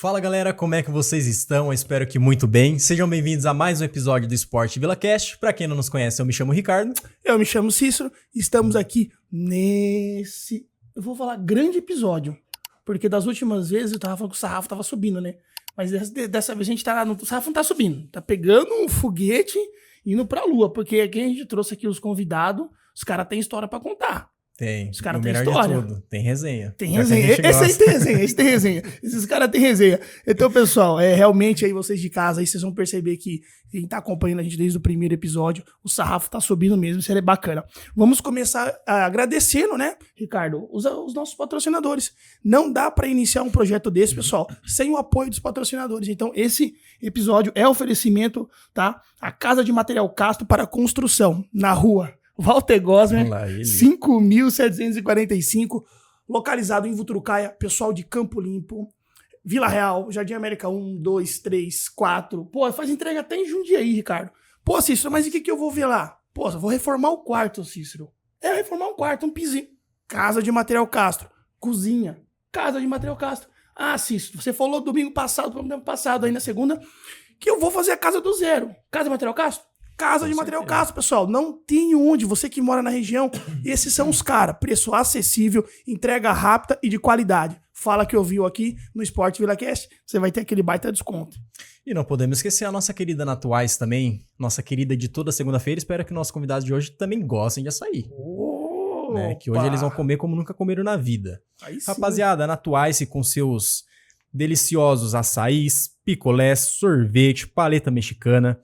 Fala galera, como é que vocês estão? Eu espero que muito bem. Sejam bem-vindos a mais um episódio do Esporte VilaCast. Para quem não nos conhece, eu me chamo Ricardo. Eu me chamo Cícero. Estamos aqui nesse, eu vou falar, grande episódio. Porque das últimas vezes eu tava falando que o sarrafo tava subindo, né? Mas dessa vez a gente tá, o sarrafo não tá subindo. Tá pegando um foguete e indo pra lua. Porque aqui a gente trouxe aqui os convidados, os caras têm história pra contar. Tem. Os caras o têm melhor história. de tudo, tem resenha. Tem resenha. Esse aí tem resenha, esse tem resenha. Esses caras têm resenha. Então, pessoal, realmente aí vocês de casa, aí vocês vão perceber que quem tá acompanhando a gente desde o primeiro episódio, o sarrafo tá subindo mesmo, isso é bacana. Vamos começar agradecendo, né, Ricardo, os nossos patrocinadores. Não dá pra iniciar um projeto desse, pessoal, sem o apoio dos patrocinadores. Então, esse episódio é oferecimento, tá? A Casa de Material Castro para construção, na rua Walter Gosmer, 5.745, localizado em Vuturucaia, pessoal de Campo Limpo, Vila Real, Jardim América 1, 2, 3, 4. Pô, faz entrega até em Jundiaí, Ricardo. Pô, Cícero, mas e o que eu vou ver lá? Pô, eu vou reformar o quarto, Cícero. Reformar um quarto, um pisinho. Casa de Material Castro. Cozinha. Casa de Material Castro. Ah, Cícero, você falou domingo passado, aí na segunda, que eu vou fazer a casa do zero. Casa de Material Castro? Casa de Material Castro, pessoal. Não tem onde. Você que mora na região, esses são os caras. Preço acessível, entrega rápida e de qualidade. Fala que ouviu aqui no Esporte VilaCast, você vai ter aquele baita desconto. E não podemos esquecer a nossa querida Natuais também, nossa querida de toda segunda-feira. Espero que nossos convidados de hoje também gostem de açaí. Né? Que hoje eles vão comer como nunca comeram na vida. Rapaziada, a Natuais com seus deliciosos açaís, picolés, sorvete, paleta mexicana,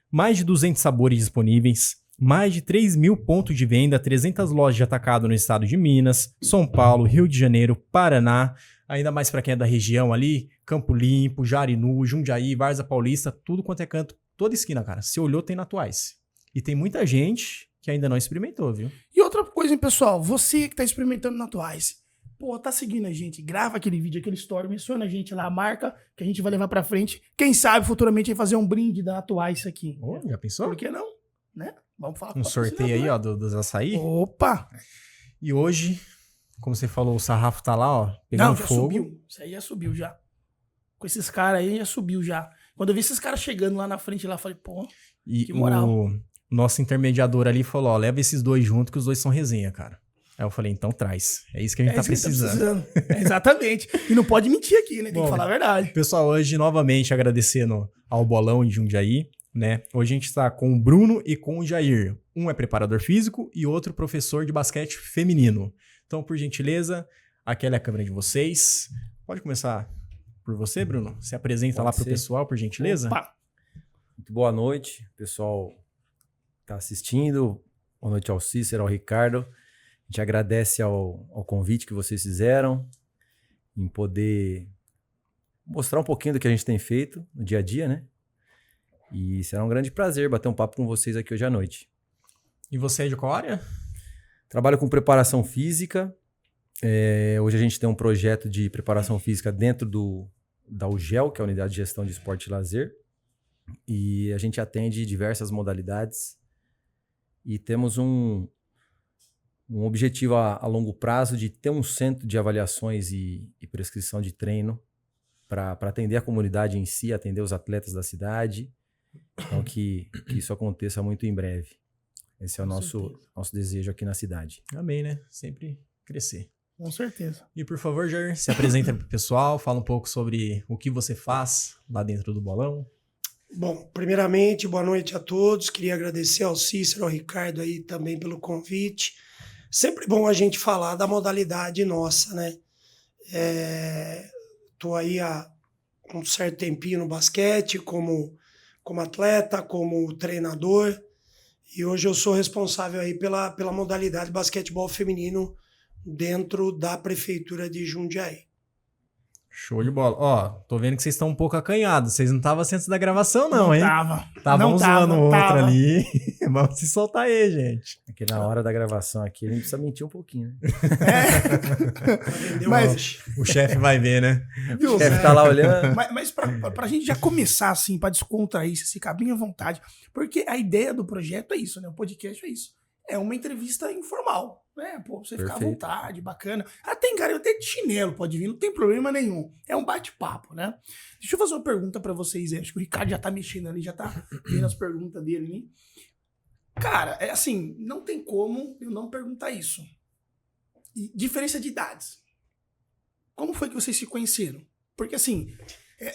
mais de 200 sabores disponíveis, mais de 3.000 pontos de venda, 300 lojas de atacado no estado de Minas, São Paulo, Rio de Janeiro, Paraná, ainda mais para quem é da região ali, Campo Limpo, Jarinu, Jundiaí, Várzea Paulista, tudo quanto é canto, toda esquina, cara. Se olhou, tem Natuais. E tem muita gente que ainda não experimentou, viu? E outra coisa, hein, pessoal, você que tá experimentando Natuais, pô, tá seguindo a gente, grava aquele vídeo, aquele story, menciona a gente lá, a marca que a gente vai levar pra frente. Quem sabe futuramente vai fazer um brinde da Natuais aqui. Oh, já pensou? Por que não? Né? Vamos falar com um sorteio aí, ó, dos açaí. Opa! E hoje, como você falou, o sarrafo tá lá, ó, pegando Não, já fogo. subiu. Isso aí já subiu já. Com esses caras aí, já subiu já. Quando eu vi esses caras chegando lá na frente, lá, eu falei, pô, E que moral. o nosso intermediador ali falou, ó, leva esses dois juntos que os dois são resenha, cara. Aí eu falei, então traz. É isso que a gente tá precisando. Exatamente. E não pode mentir aqui, né? Tem que falar a verdade. Pessoal, hoje novamente agradecendo ao Bolão de Jundiaí, né? Hoje a gente está com o Bruno e com o Jair. Um é preparador físico e outro professor de basquete feminino. Então, por gentileza, aquela é a câmera de vocês. Pode começar por você, Bruno? Se apresenta lá pro pessoal, por gentileza. Opa. Muito boa noite, pessoal que tá assistindo. Boa noite ao Cícero, ao Ricardo. A gente agradece ao convite que vocês fizeram em poder mostrar um pouquinho do que a gente tem feito no dia a dia, né? E será um grande prazer bater um papo com vocês aqui hoje à noite. E você é de qual área? Trabalho com preparação física. Hoje a gente tem um projeto de preparação física dentro da UGEL, que é a Unidade de Gestão de Esporte e Lazer. E a gente atende diversas modalidades. E temos um objetivo a longo prazo de ter um centro de avaliações e prescrição de treino para atender a comunidade em si, atender os atletas da cidade. Então, que isso aconteça muito em breve. Esse é o nosso desejo aqui na cidade. Amém, né? Sempre crescer. Com certeza. E por favor, Jair, se apresenta pro pessoal, fala um pouco sobre o que você faz lá dentro do Bolão. Bom, primeiramente, boa noite a todos. Queria agradecer ao Cícero, ao Ricardo aí também pelo convite. Sempre bom a gente falar da modalidade nossa, né? Tô aí há um certo tempinho no basquete, como atleta, como treinador, e hoje eu sou responsável aí pela modalidade basquetebol feminino dentro da prefeitura de Jundiaí. Show de bola. Ó, tô vendo que vocês estão um pouco acanhados. Vocês não estavam antes da gravação, não, hein? Estavam zoando o outro ali. Vamos se soltar aí, gente. Porque na hora da gravação aqui, a gente precisa mentir um pouquinho, né? Mas o chefe vai ver, né? O chefe tá lá olhando. Mas pra gente já começar, assim, pra descontrair, se ficar bem à vontade, porque a ideia do projeto é isso, né? O podcast é isso. é uma entrevista informal, né? Pô, você ficar à Perfeito. vontade, bacana. Tem cara até de chinelo, pode vir, não tem problema nenhum. É um bate-papo, né? Deixa eu fazer uma pergunta pra vocês aí. Acho que o Ricardo já tá mexendo ali, já tá vendo as perguntas dele ali. Cara, é assim, não tem como eu não perguntar isso. E diferença de idades. Como foi que vocês se conheceram? Porque assim,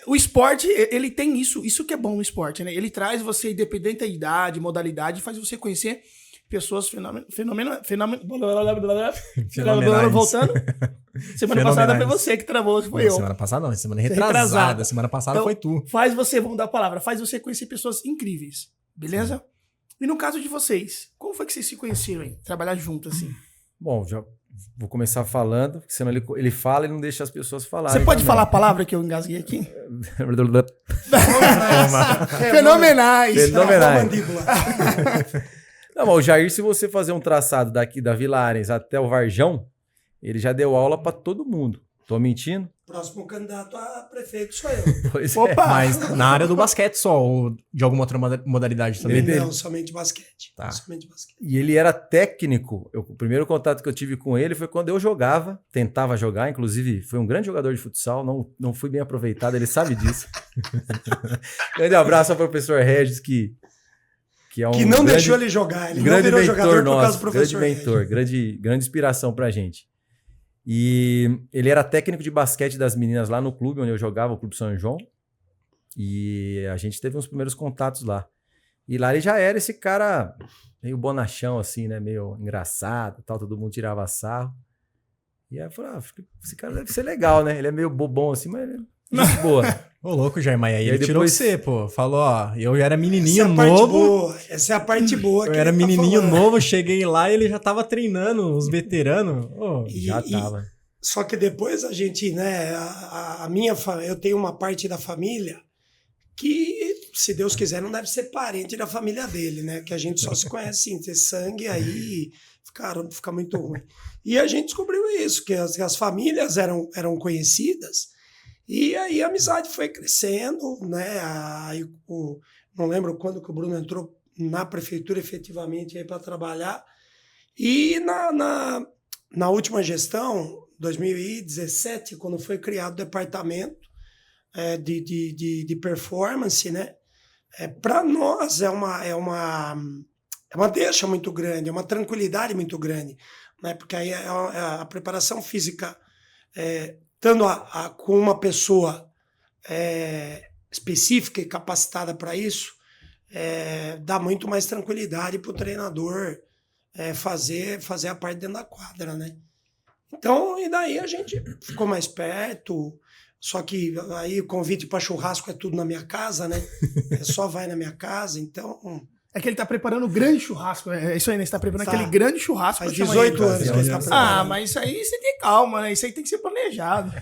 o esporte, ele tem isso que é bom no esporte, né? Ele traz você, independente da idade, modalidade, faz você conhecer pessoas fenomenais. Voltando. Semana passada foi você que travou, foi eu. Semana passada não, semana retrasada. Semana passada então, foi tu. Vamos dar a palavra, faz você conhecer pessoas incríveis, beleza? Sim. E no caso de vocês, como foi que vocês se conheceram, hein? Trabalhar junto, assim? Bom, já vou começar falando, senão ele fala e não deixa as pessoas falarem. Você pode também. falar a palavra que eu engasguei aqui? Fenomenais. Não, mas o Jair, se você fazer um traçado daqui da Vila Arens até o Varjão, ele já deu aula para todo mundo. Tô mentindo? Próximo candidato a prefeito sou eu. Pois Opa! Mas na área do basquete só, ou de alguma outra modalidade também? Ele- Não, somente basquete. Tá. Somente basquete. E ele era técnico. O primeiro contato que eu tive com ele foi quando eu jogava, tentava jogar, inclusive foi um grande jogador de futsal, não fui bem aproveitado, ele sabe disso. Grande abraço ao professor Regis, que é um Que não grande, deixou ele jogar. Ele não grande virou mentor jogador por causa nosso, do professor. grande mentor, grande inspiração pra gente. E ele era técnico de basquete das meninas lá no clube onde eu jogava, o Clube São João. E a gente teve uns primeiros contatos lá. E lá ele já era esse cara meio bonachão, assim, né? Meio engraçado, tal, todo mundo tirava sarro. E aí eu falei, esse cara deve ser legal, né? Ele é meio bobão assim, mas ele é gente boa. Ô, louco, Jair, mas aí E ele aí tirou depois- você, pô. Falou, ó, eu era Essa menininho é a parte novo. boa. Essa é a parte boa. Eu que era ele tá menininho falando. novo, cheguei lá e ele já tava treinando os veteranos. Ô, Já tava. Só que depois a gente, né, a minha eu tenho uma parte da família que, se Deus quiser, não deve ser parente da família dele, né? Que a gente só se conhece assim, ter sangue aí, fica muito ruim. E a gente descobriu isso, que as famílias eram conhecidas, e aí a amizade foi crescendo, né? Aí, não lembro quando que o Bruno entrou na prefeitura efetivamente aí para trabalhar. E na última gestão, 2017, quando foi criado o departamento de performance, né? Para nós é uma deixa muito grande, é uma tranquilidade muito grande, né? Porque aí a preparação física, estando com uma pessoa específica e capacitada para isso, dá muito mais tranquilidade para o treinador fazer a parte dentro da quadra, né? Então, e daí a gente ficou mais perto, só que aí o convite para churrasco é tudo na minha casa, né? Só vai na minha casa, então... É que ele tá preparando o grande churrasco. É isso aí, né? Você tá preparando aquele grande churrasco. Faz pra chamar 18 ele. anos que ele tá preparando. Ah, mas isso aí você tem calma, né? Isso aí tem que ser planejado.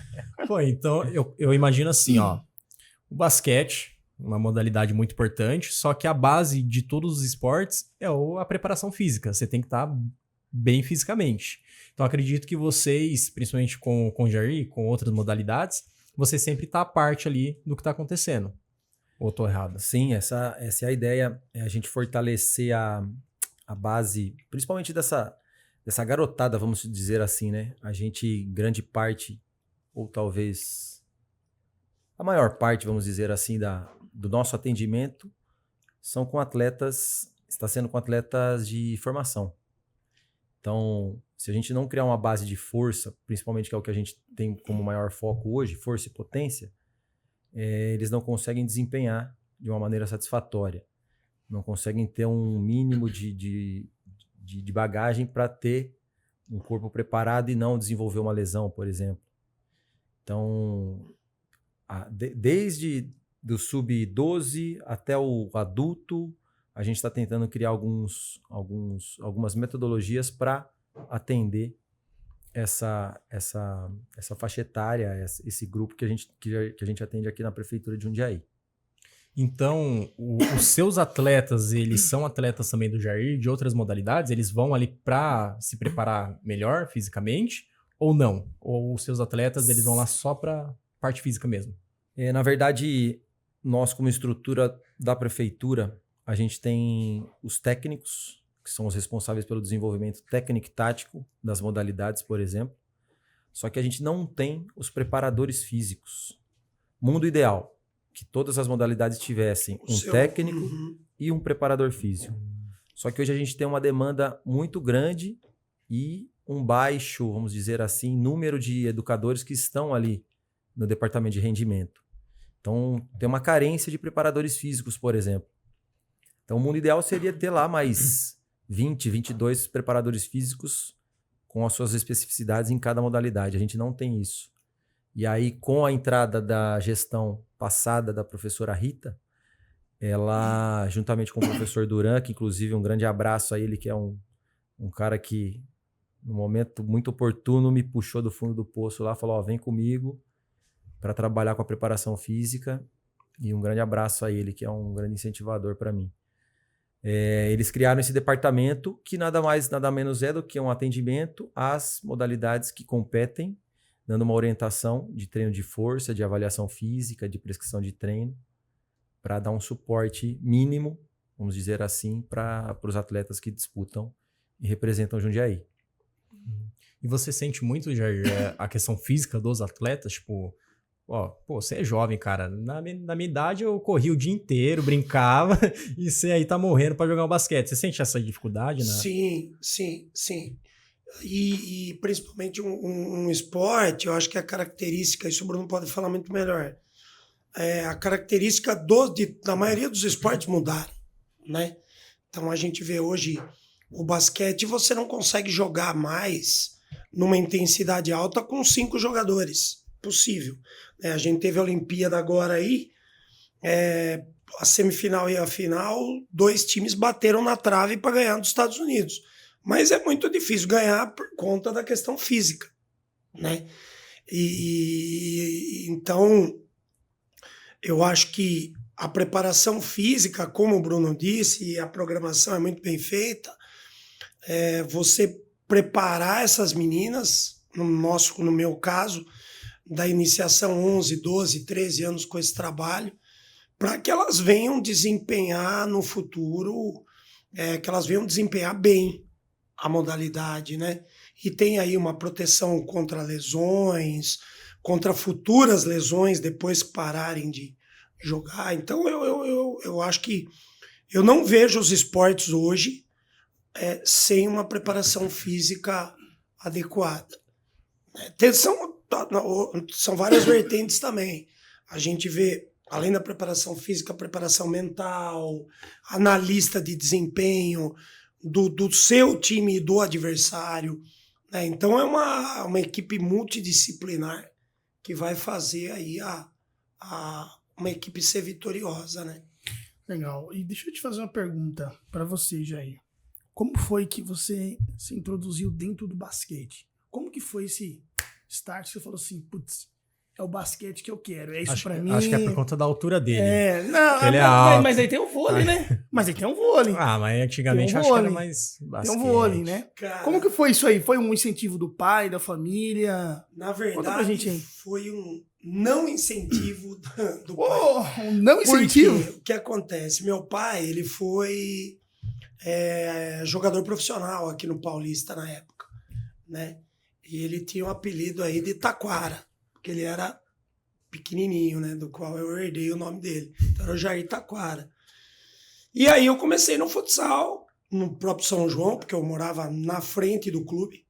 Pô, então eu imagino assim, ó. O basquete, uma modalidade muito importante, só que a base de todos os esportes é a preparação física. Você tem que estar bem fisicamente. Então acredito que vocês, principalmente com o Jair, com outras modalidades, você sempre tá a parte ali do que tá acontecendo. Ou tô errado? Sim, essa é a ideia, é a gente fortalecer a base, principalmente dessa garotada, vamos dizer assim, né? A gente, grande parte, ou talvez a maior parte, vamos dizer assim, do nosso atendimento está sendo com atletas de formação. Então, se a gente não criar uma base de força, principalmente que é o que a gente tem como maior foco hoje, força e potência, eles não conseguem desempenhar de uma maneira satisfatória. Não conseguem ter um mínimo de bagagem para ter um corpo preparado e não desenvolver uma lesão, por exemplo. Então, desde do sub-12 até o adulto, a gente está tentando criar algumas metodologias para atender essa faixa etária, esse grupo que a gente atende aqui na Prefeitura de Jundiaí. Então, os seus atletas, eles são atletas também do Jair, de outras modalidades? Eles vão ali para se preparar melhor fisicamente ou não? Ou os seus atletas, eles vão lá só para parte física mesmo? Na verdade, nós como estrutura da Prefeitura, a gente tem os técnicos, que que são os responsáveis pelo desenvolvimento técnico e tático das modalidades, por exemplo. Só que a gente não tem os preparadores físicos. Mundo ideal, que todas as modalidades tivessem um técnico e um preparador físico. Só que hoje a gente tem uma demanda muito grande e um baixo, vamos dizer assim, número de educadores que estão ali no departamento de rendimento. Então, tem uma carência de preparadores físicos, por exemplo. Então, o mundo ideal seria ter lá mais 20, 22 preparadores físicos com as suas especificidades em cada modalidade. A gente não tem isso. E aí, com a entrada da gestão passada da professora Rita, ela, juntamente com o professor Duran, que inclusive um grande abraço a ele, que é um cara que, no momento muito oportuno, me puxou do fundo do poço lá, falou, vem comigo para trabalhar com a preparação física. E um grande abraço a ele, que é um grande incentivador para mim. Eles criaram esse departamento que nada mais, nada menos é do que um atendimento às modalidades que competem, dando uma orientação de treino de força, de avaliação física, de prescrição de treino, para dar um suporte mínimo, vamos dizer assim, para os atletas que disputam e representam Jundiaí. E você sente muito, Jair, a questão física dos atletas? Tipo, você é jovem, cara. Na minha idade eu corri o dia inteiro, brincava, e você aí tá morrendo para jogar um basquete. Você sente essa dificuldade, né? Sim. E principalmente um esporte, eu acho que a característica, isso o Bruno pode falar muito melhor, a característica da maioria dos esportes mudaram, né? Então a gente vê hoje o basquete, você não consegue jogar mais numa intensidade alta com 5 jogadores. Possível. A gente teve a Olimpíada agora aí, a semifinal e a final, 2 times bateram na trave para ganhar dos Estados Unidos. Mas é muito difícil ganhar por conta da questão física, né? Então, eu acho que a preparação física, como o Bruno disse, e a programação é muito bem feita, você preparar essas meninas, no meu caso, da iniciação 11, 12, 13 anos com esse trabalho, para que elas venham desempenhar no futuro, que elas venham desempenhar bem a modalidade, né? E tem aí uma proteção contra lesões, contra futuras lesões depois que pararem de jogar. Então eu acho que eu não vejo os esportes hoje sem uma preparação física adequada. São várias vertentes também. A gente vê, além da preparação física, a preparação mental, analista de desempenho do seu time e do adversário, né? Então é uma equipe multidisciplinar que vai fazer aí uma equipe ser vitoriosa, né? Legal. E deixa eu te fazer uma pergunta para você, Jair. Como foi que você se introduziu dentro do basquete? Como que foi esse start? Você falou assim, putz, é o basquete que eu quero, é isso pra mim. Acho que é por conta da altura dele. Não, ele é alto. Mas aí tem o vôlei, né? Mas aí tem o vôlei. Mas antigamente acho que era mais basquete. Tem o vôlei, né? Cara, como que foi isso aí? Foi um incentivo do pai, da família? Na verdade, conta pra gente aí. Foi um não incentivo do pai. Um não incentivo? Porque o que acontece? Meu pai, ele foi jogador profissional aqui no Paulista na época, né? E ele tinha um apelido aí de Taquara, porque ele era pequenininho, né? Do qual eu herdei o nome dele. Então era o Jair Taquara. E aí eu comecei no futsal, no próprio São João, porque eu morava na frente do clube.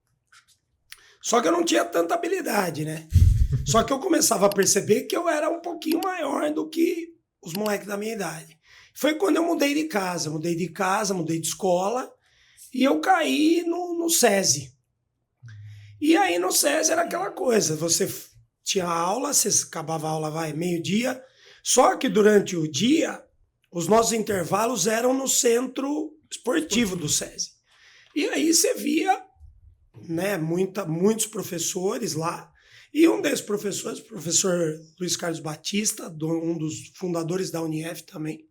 Só que eu não tinha tanta habilidade, né? Só que eu começava a perceber que eu era um pouquinho maior do que os moleques da minha idade. Foi quando eu mudei de casa, mudei de escola, e eu caí no SESI. E aí no SESI era aquela coisa, você tinha aula, você acabava a aula, meio-dia, só que durante o dia, os nossos intervalos eram no centro esportivo do SESI. E aí você via, né, muitos professores lá, e um desses professores, o professor Luiz Carlos Batista, um dos fundadores da UniF também,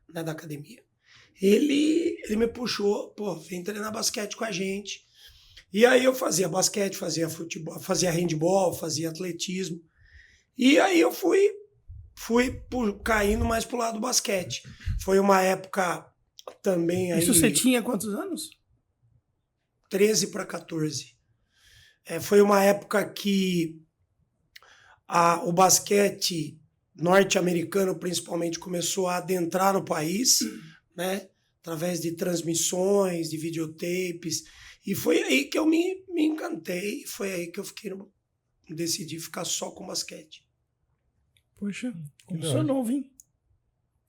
né, da academia, ele me puxou, vem treinar basquete com a gente. E aí eu fazia basquete, fazia futebol, fazia handball, fazia atletismo. E aí eu fui caindo mais pro lado do basquete. Foi uma época também aí... Isso você tinha quantos anos? 13 para 14. Foi uma época que o basquete norte-americano, principalmente, começou a adentrar no país, né? Através de transmissões, de videotapes. E foi aí que eu me encantei. Foi aí que eu decidi ficar só com basquete. Poxa, começou novo, hein?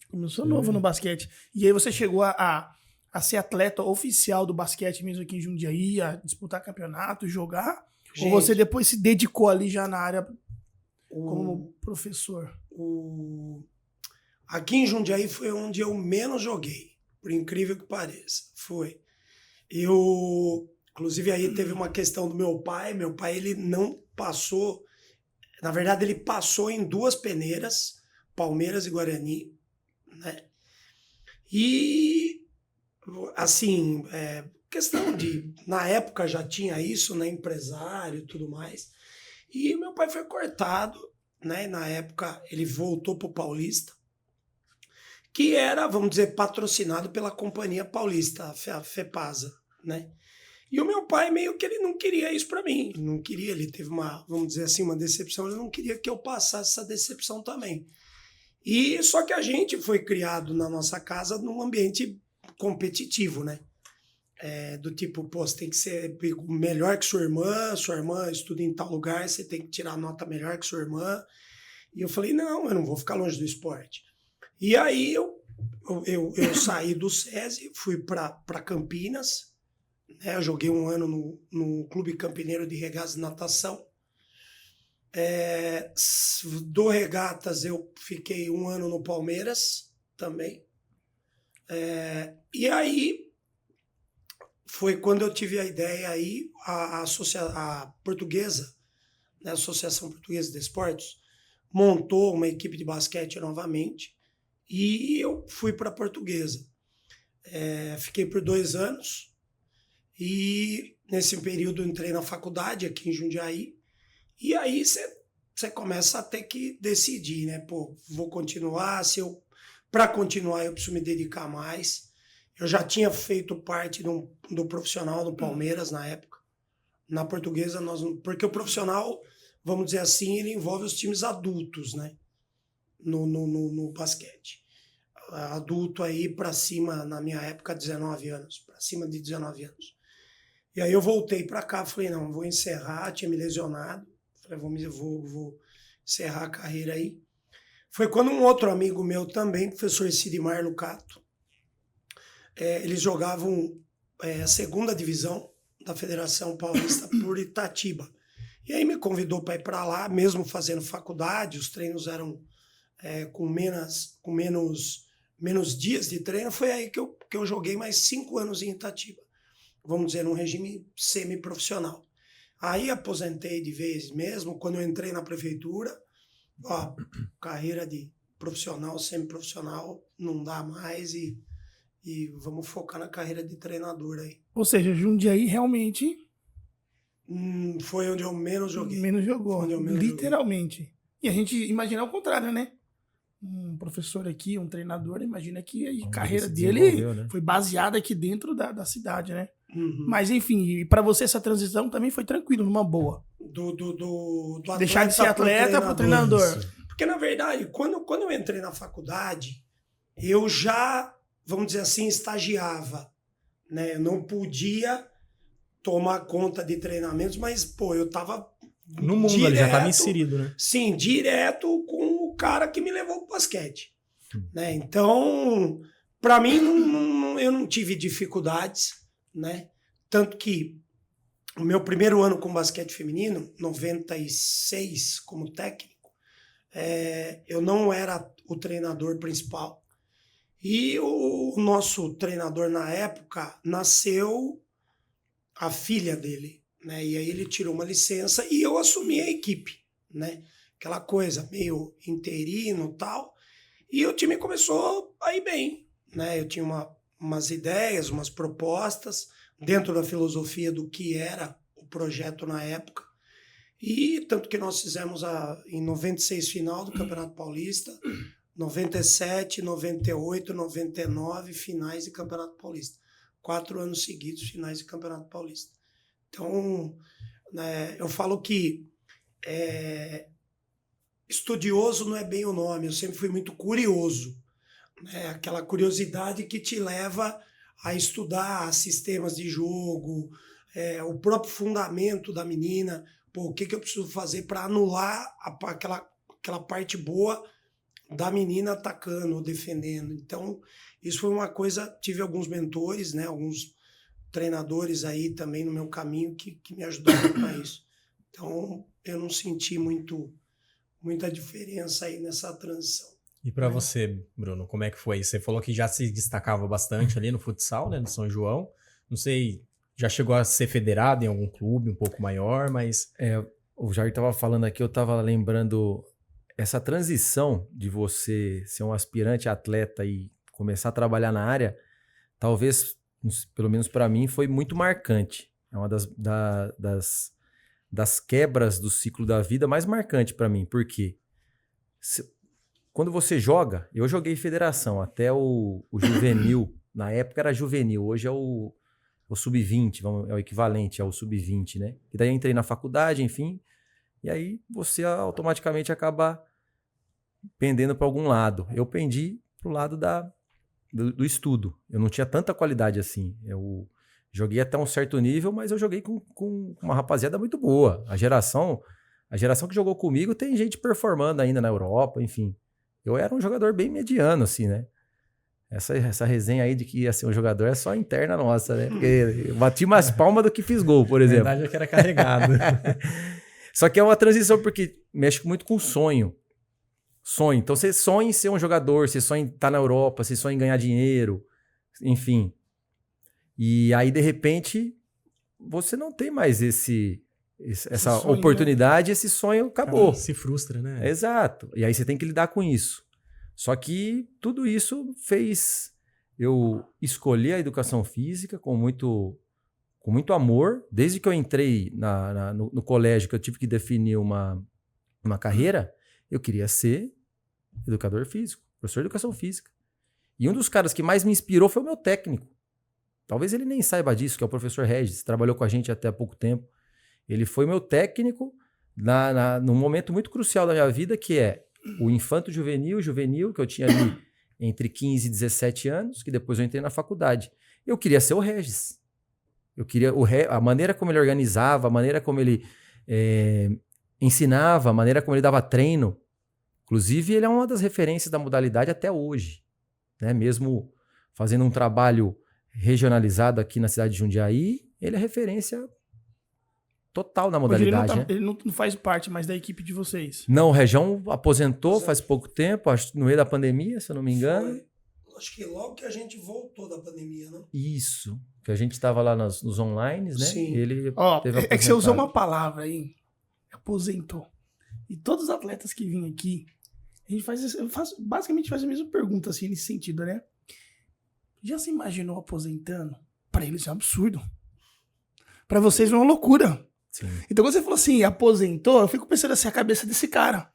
Começou novo no basquete. E aí você chegou a ser atleta oficial do basquete mesmo aqui em Jundiaí, a disputar campeonato, jogar? Gente, ou você depois se dedicou ali já na área como professor? Aqui em Jundiaí foi onde eu menos joguei, por incrível que pareça. Foi. Inclusive, aí teve uma questão do meu pai. Meu pai, ele não passou... Na verdade, ele passou em 2 peneiras, Palmeiras e Guarani, né? E, assim, questão de... Na época já tinha isso, né? Empresário e tudo mais. E meu pai foi cortado, né? E na época, ele voltou para o Paulista, que era, vamos dizer, patrocinado pela Companhia Paulista, a FEPASA, né? E o meu pai meio que ele não queria isso para mim, não queria, ele teve uma, vamos dizer assim, uma decepção, ele não queria que eu passasse essa decepção também. E só que a gente foi criado na nossa casa num ambiente competitivo, né? Do tipo, pô, você tem que ser melhor que sua irmã estuda em tal lugar, você tem que tirar nota melhor que sua irmã. E eu falei, não, eu não vou ficar longe do esporte. E aí eu saí do SESI, fui para Campinas, né? Eu joguei um ano no Clube Campineiro de Regatas e Natação. Do Regatas eu fiquei um ano no Palmeiras também. E aí foi quando eu tive a ideia aí, a portuguesa, né? A Associação Portuguesa de Esportes, montou uma equipe de basquete novamente e eu fui para a Portuguesa. Fiquei por 2 anos e nesse período entrei na faculdade aqui em Jundiaí e aí você começa a ter que decidir, né? Pô, vou continuar, para continuar eu preciso me dedicar mais. Eu já tinha feito parte do profissional do Palmeiras na época. Na Portuguesa, porque o profissional, vamos dizer assim, ele envolve os times adultos, né? No basquete. Adulto aí para cima, na minha época, 19 anos. Para cima de 19 anos. E aí eu voltei para cá, falei, não, vou encerrar, tinha me lesionado. Falei, vou encerrar a carreira aí. Foi quando um outro amigo meu também, professor Sidmar Lucato, eles jogavam a 2ª divisão da Federação Paulista por Itatiba. E aí me convidou para ir para lá, mesmo fazendo faculdade, os treinos eram com menos dias de treino. Foi aí que eu joguei mais 5 anos em Itatiba, vamos dizer, num regime semi-profissional. Aí aposentei de vez mesmo, quando eu entrei na prefeitura, carreira de profissional, semi-profissional, não dá mais e vamos focar na carreira de treinador aí. Ou seja, Jundiaí realmente... Foi onde eu menos joguei. Menos jogou, literalmente. Joguei. E a gente imagina o contrário, né? Um professor aqui, um treinador, imagina que a carreira dele, né, foi baseada aqui dentro da cidade, né? Uhum. Mas enfim, para você essa transição também foi tranquilo, numa boa. Do deixar de ser atleta para treinador. Porque, na verdade, quando eu entrei na faculdade, eu já, vamos dizer assim, estagiava, né? Eu não podia tomar conta de treinamentos, mas, pô, eu tava no mundo, ele já estava inserido, né? Sim, direto com o cara que me levou pro basquete. Né? Então, para mim, eu não tive dificuldades, né? Tanto que o meu primeiro ano com basquete feminino, 96 como técnico, eu não era o treinador principal. E o nosso treinador na época nasceu a filha dele, né? E aí ele tirou uma licença e eu assumi a equipe, né? Aquela coisa meio interino e tal. E o time começou a ir bem, né? Eu tinha umas ideias, umas propostas dentro da filosofia do que era o projeto na época. E tanto que nós fizemos em 96 final do Campeonato Paulista, 97, 98, 99, finais de Campeonato Paulista. 4 anos seguidos, finais de Campeonato Paulista. Então, né, eu falo que estudioso não é bem o nome, eu sempre fui muito curioso. Né? Aquela curiosidade que te leva a estudar sistemas de jogo, o próprio fundamento da menina, o que eu preciso fazer para anular aquela parte boa da menina atacando ou defendendo. Então, isso foi uma coisa, tive alguns mentores, né, alguns treinadores aí também no meu caminho que me ajudaram com isso. Então, eu não senti muita diferença aí nessa transição. E para você, Bruno, como é que foi? Você falou que já se destacava bastante ali no futsal, né, no São João. Não sei, já chegou a ser federado em algum clube um pouco maior, mas... O Jair estava falando aqui, eu estava lembrando essa transição de você ser um aspirante atleta e começar a trabalhar na área, talvez, pelo menos para mim, foi muito marcante. É uma das quebras do ciclo da vida mais marcante para mim, porque quando você joga, eu joguei federação até o juvenil, na época era juvenil, hoje é o sub-20, é o equivalente ao sub-20, né? E daí eu entrei na faculdade, enfim, e aí você automaticamente acaba pendendo para algum lado. Eu pendi para o lado do estudo. Eu não tinha tanta qualidade assim. Eu joguei até um certo nível, mas eu joguei com uma rapaziada muito boa. A geração que jogou comigo tem gente performando ainda na Europa, enfim. Eu era um jogador bem mediano, assim, né? Essa resenha aí de que ia ser um jogador é só interna nossa, né? Porque eu bati mais palmas do que fiz gol, por exemplo. Na verdade é que era carregado. Só que é uma transição porque mexe muito com sonho. Sonho. Então você sonha em ser um jogador, você sonha em estar na Europa, você sonha em ganhar dinheiro, enfim. E aí, de repente, você não tem mais essa sonho, oportunidade, né? Esse sonho acabou. Se frustra, né? Exato. E aí você tem que lidar com isso. Só que tudo isso fez eu escolher a educação física com muito amor. Desde que eu entrei no colégio, que eu tive que definir uma carreira, eu queria ser educador físico, professor de educação física. E um dos caras que mais me inspirou foi o meu técnico. Talvez ele nem saiba disso, que é o professor Regis, trabalhou com a gente até há pouco tempo. Ele foi meu técnico num momento muito crucial da minha vida, que é o infanto juvenil, que eu tinha ali entre 15 e 17 anos, que depois eu entrei na faculdade. Eu queria ser o Regis. Eu queria a maneira como ele organizava, a maneira como ele ensinava, a maneira como ele dava treino. Inclusive, ele é uma das referências da modalidade até hoje. Né? Mesmo fazendo um trabalho regionalizado aqui na cidade de Jundiaí, ele é referência total na modalidade. Ele não faz parte mais da equipe de vocês. Não, o Região aposentou faz pouco tempo, acho no meio da pandemia, se eu não me engano. Acho que logo que a gente voltou da pandemia, não? Isso, que a gente estava lá nos online, né? Sim. Ele teve que você usou uma palavra aí, aposentou. E todos os atletas que vêm aqui, a gente basicamente faz a mesma pergunta assim, nesse sentido, né? Já se imaginou aposentando? Para eles é um absurdo. Para vocês é uma loucura. Sim. Então, quando você falou assim, aposentou, eu fico pensando assim, a cabeça desse cara.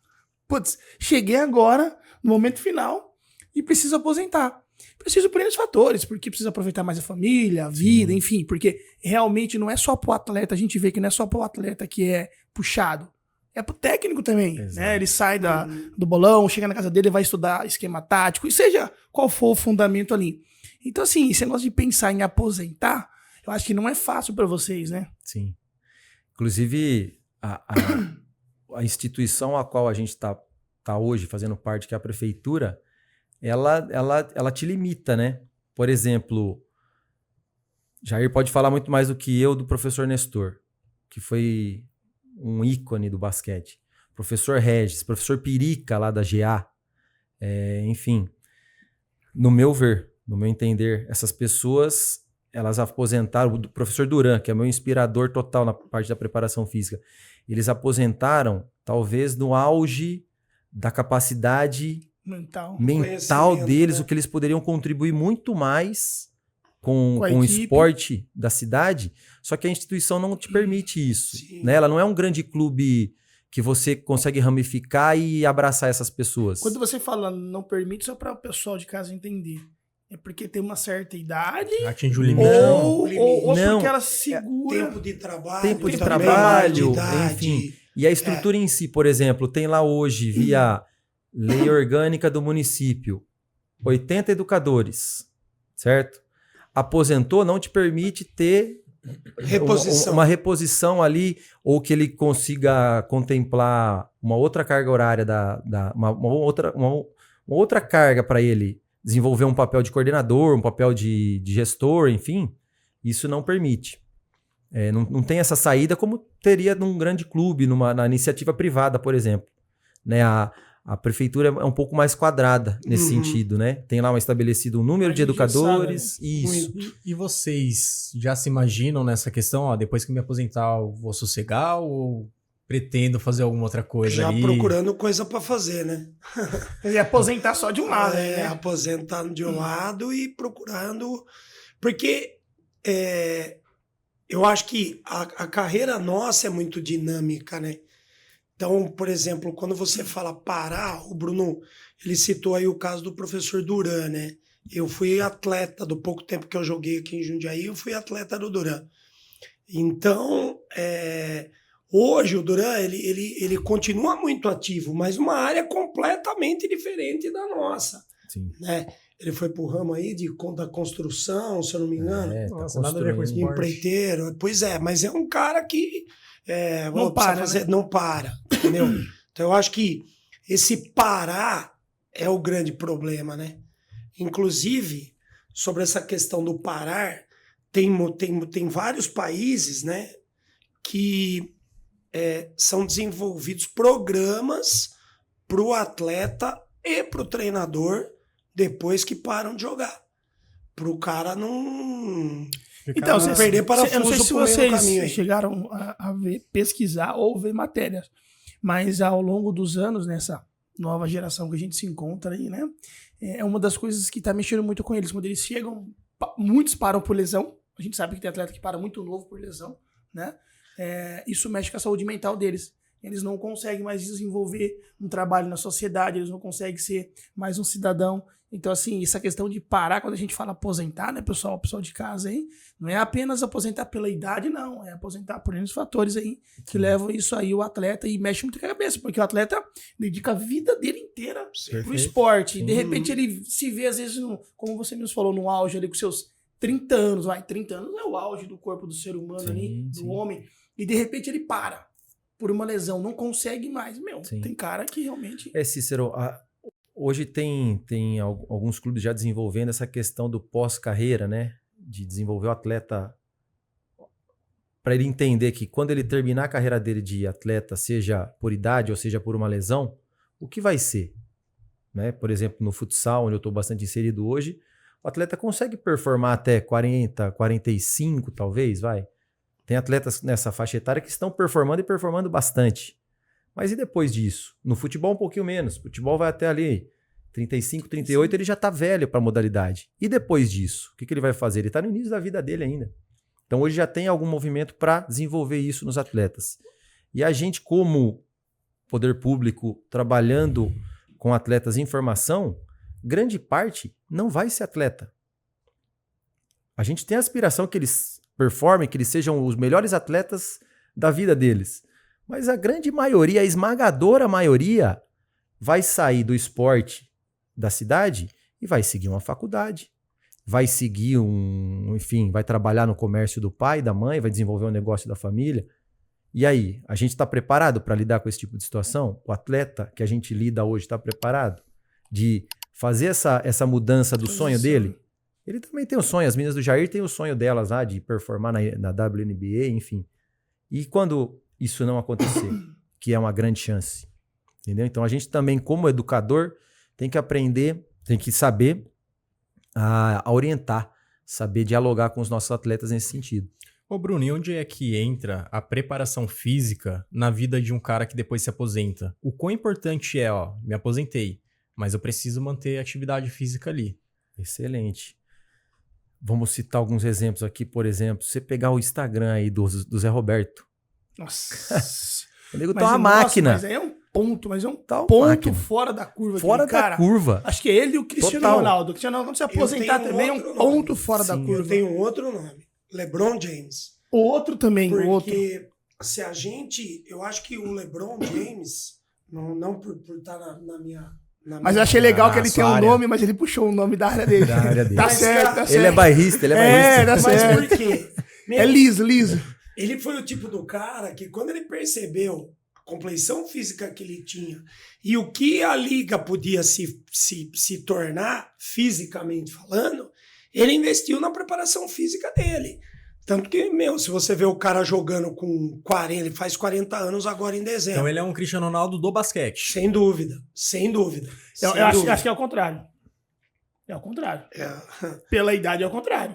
Putz, cheguei agora, no momento final, e preciso aposentar. Preciso por N fatores, porque preciso aproveitar mais a família, a vida, enfim, porque realmente não é só pro atleta, a gente vê que não é só pro atleta que é puxado. É pro técnico também, né? Ele sai do bolão, chega na casa dele, vai estudar esquema tático, e seja qual for o fundamento ali. Então, assim, esse negócio de pensar em aposentar, eu acho que não é fácil para vocês, né? Sim. Inclusive, a instituição a qual a gente tá hoje fazendo parte, que é a prefeitura, ela te limita, né? Por exemplo, Jair pode falar muito mais do que eu do professor Nestor, que foi um ícone do basquete. Professor Regis, professor Pirica lá da GA. Enfim, no meu ver, no meu entender, essas pessoas, elas aposentaram, o professor Duran, que é meu inspirador total na parte da preparação física, eles aposentaram talvez no auge da capacidade mental deles, né? O que eles poderiam contribuir muito mais com o esporte da cidade, só que a instituição não te permite isso. Né? Ela não é um grande clube que você consegue ramificar e abraçar essas pessoas. Quando você fala não permite, só para o pessoal de casa entender. É porque tem uma certa idade Atinge o limite. ou Não. porque ela segura... Tempo de trabalho. Tempo de também, trabalho, idade. enfim. E a estrutura em si, por exemplo, tem lá hoje, via lei orgânica do município, 80 educadores, certo? Aposentou, não te permite ter Reposição. uma reposição ali, ou que ele consiga contemplar uma outra carga horária, uma outra carga para ele desenvolver um papel de coordenador, um papel de gestor, enfim, isso não permite. Não tem essa saída como teria num grande clube, na iniciativa privada, por exemplo. Né? A prefeitura é um pouco mais quadrada nesse sentido, né? Tem lá estabelecido um número de educadores. Isso. E vocês já se imaginam nessa questão? Ó, depois que me aposentar, eu vou sossegar ou pretendo fazer alguma outra coisa Já ali? procurando coisa para fazer, né? Quer dizer, aposentar só de um lado. Né? Aposentando de um lado e procurando... Porque eu acho que a carreira nossa é muito dinâmica, né? Então, por exemplo, quando você fala parar, o Bruno, ele citou aí o caso do professor Duran, né? Eu fui atleta, do pouco tempo que eu joguei aqui em Jundiaí, eu fui atleta do Duran. Então, hoje o Duran, ele continua muito ativo, mas uma área completamente diferente da nossa. Sim. Né? Ele foi pro ramo aí da construção, se eu não me engano. Nossa, nada a ver com esporte. Empreiteiro. Pois é, mas é um cara que Não para, entendeu? Então eu acho que esse parar é o grande problema, né? Inclusive, sobre essa questão do parar, tem vários países, né, que são desenvolvidos programas para o atleta e para o treinador depois que param de jogar. Para o cara não... Então, não perder parafuso. Eu não sei se pro meio do caminho vocês aí. chegaram a pesquisar ou ver matérias, mas ao longo dos anos, nessa nova geração que a gente se encontra aí, né? É uma das coisas que tá mexendo muito com eles. Quando eles chegam, muitos param por lesão. A gente sabe que tem atleta que para muito novo por lesão, né? Isso mexe com a saúde mental deles. Eles não conseguem mais desenvolver um trabalho na sociedade, eles não conseguem ser mais um cidadão. Então, assim, essa questão de parar, quando a gente fala aposentar, né, pessoal de casa aí, não é apenas aposentar pela idade, não. É aposentar por N fatores aí que levam isso aí o atleta e mexe muito com a cabeça, porque o atleta dedica a vida dele inteira pro esporte. E, de repente, ele se vê, às vezes, como você mesmo falou, no auge ali com seus 30 anos. 30 anos é o auge do corpo do ser humano ali, do homem. E, de repente, ele para por uma lesão, não consegue mais. Tem cara que realmente... Cícero, hoje tem alguns clubes já desenvolvendo essa questão do pós-carreira, né? De desenvolver o atleta para ele entender que quando ele terminar a carreira dele de atleta, seja por idade ou seja por uma lesão, o que vai ser? Né? Por exemplo, no futsal, onde eu estou bastante inserido hoje, o atleta consegue performar até 40, 45 talvez, vai. Tem atletas nessa faixa etária que estão performando e performando bastante. Mas e depois disso? No futebol um pouquinho menos. O futebol vai até ali 35, 38, ele já está velho para a modalidade. E depois disso? O que ele vai fazer? Ele está no início da vida dele ainda. Então hoje já tem algum movimento para desenvolver isso nos atletas. E a gente, como poder público, trabalhando com atletas em formação, grande parte não vai ser atleta. A gente tem a aspiração que eles performem, que eles sejam os melhores atletas da vida deles. Mas a grande maioria, a esmagadora maioria, vai sair do esporte da cidade e vai seguir uma faculdade. Vai seguir enfim, vai trabalhar no comércio do pai, da mãe, vai desenvolver um negócio da família. E aí, a gente está preparado para lidar com esse tipo de situação? O atleta que a gente lida hoje está preparado de fazer essa mudança do sonho dele? Ele também tem o sonho, as meninas do Jair têm o sonho delas lá de performar na WNBA, enfim. E quando isso não acontecer, que é uma grande chance, entendeu? Então a gente também, como educador, tem que aprender, tem que saber a orientar, saber dialogar com os nossos atletas nesse sentido. Ô Bruno, e onde é que entra a preparação física na vida de um cara que depois se aposenta? O quão importante é, me aposentei, mas eu preciso manter a atividade física ali. Excelente. Vamos citar alguns exemplos aqui, por exemplo, você pegar o Instagram aí do Zé Roberto. Nossa. O nego tá uma máquina. Mas aí é um ponto, Tá uma ponto máquina. fora da curva. Fora aquele cara. da curva. Acho que é ele e o Cristiano Total. Ronaldo. O Cristiano Ronaldo, quando se aposentar tenho também, é um outro ponto nome. fora da Sim, curva. Eu tenho um outro nome. LeBron James. O outro também, o outro. Porque se a gente... Eu acho que o LeBron James, não por estar na minha... Mas eu achei legal que ele tem sua um área. nome, mas ele puxou o nome da área dele. Da área dele. Tá Mas, certo, cara, tá certo. Ele é bairrista, ele é bairrista. Tá Mas certo. por quê? É liso, liso. Ele foi o tipo do cara que, quando ele percebeu a compleição física que ele tinha e o que a liga podia se tornar, fisicamente falando, ele investiu na preparação física dele. Tanto que, se você vê o cara jogando com 40, ele faz 40 anos agora em dezembro. Então ele é um Cristiano Ronaldo do basquete. Sem dúvida, sem dúvida. Eu sem acho, dúvida. acho que é o contrário. É o contrário. É. Pela idade é o contrário.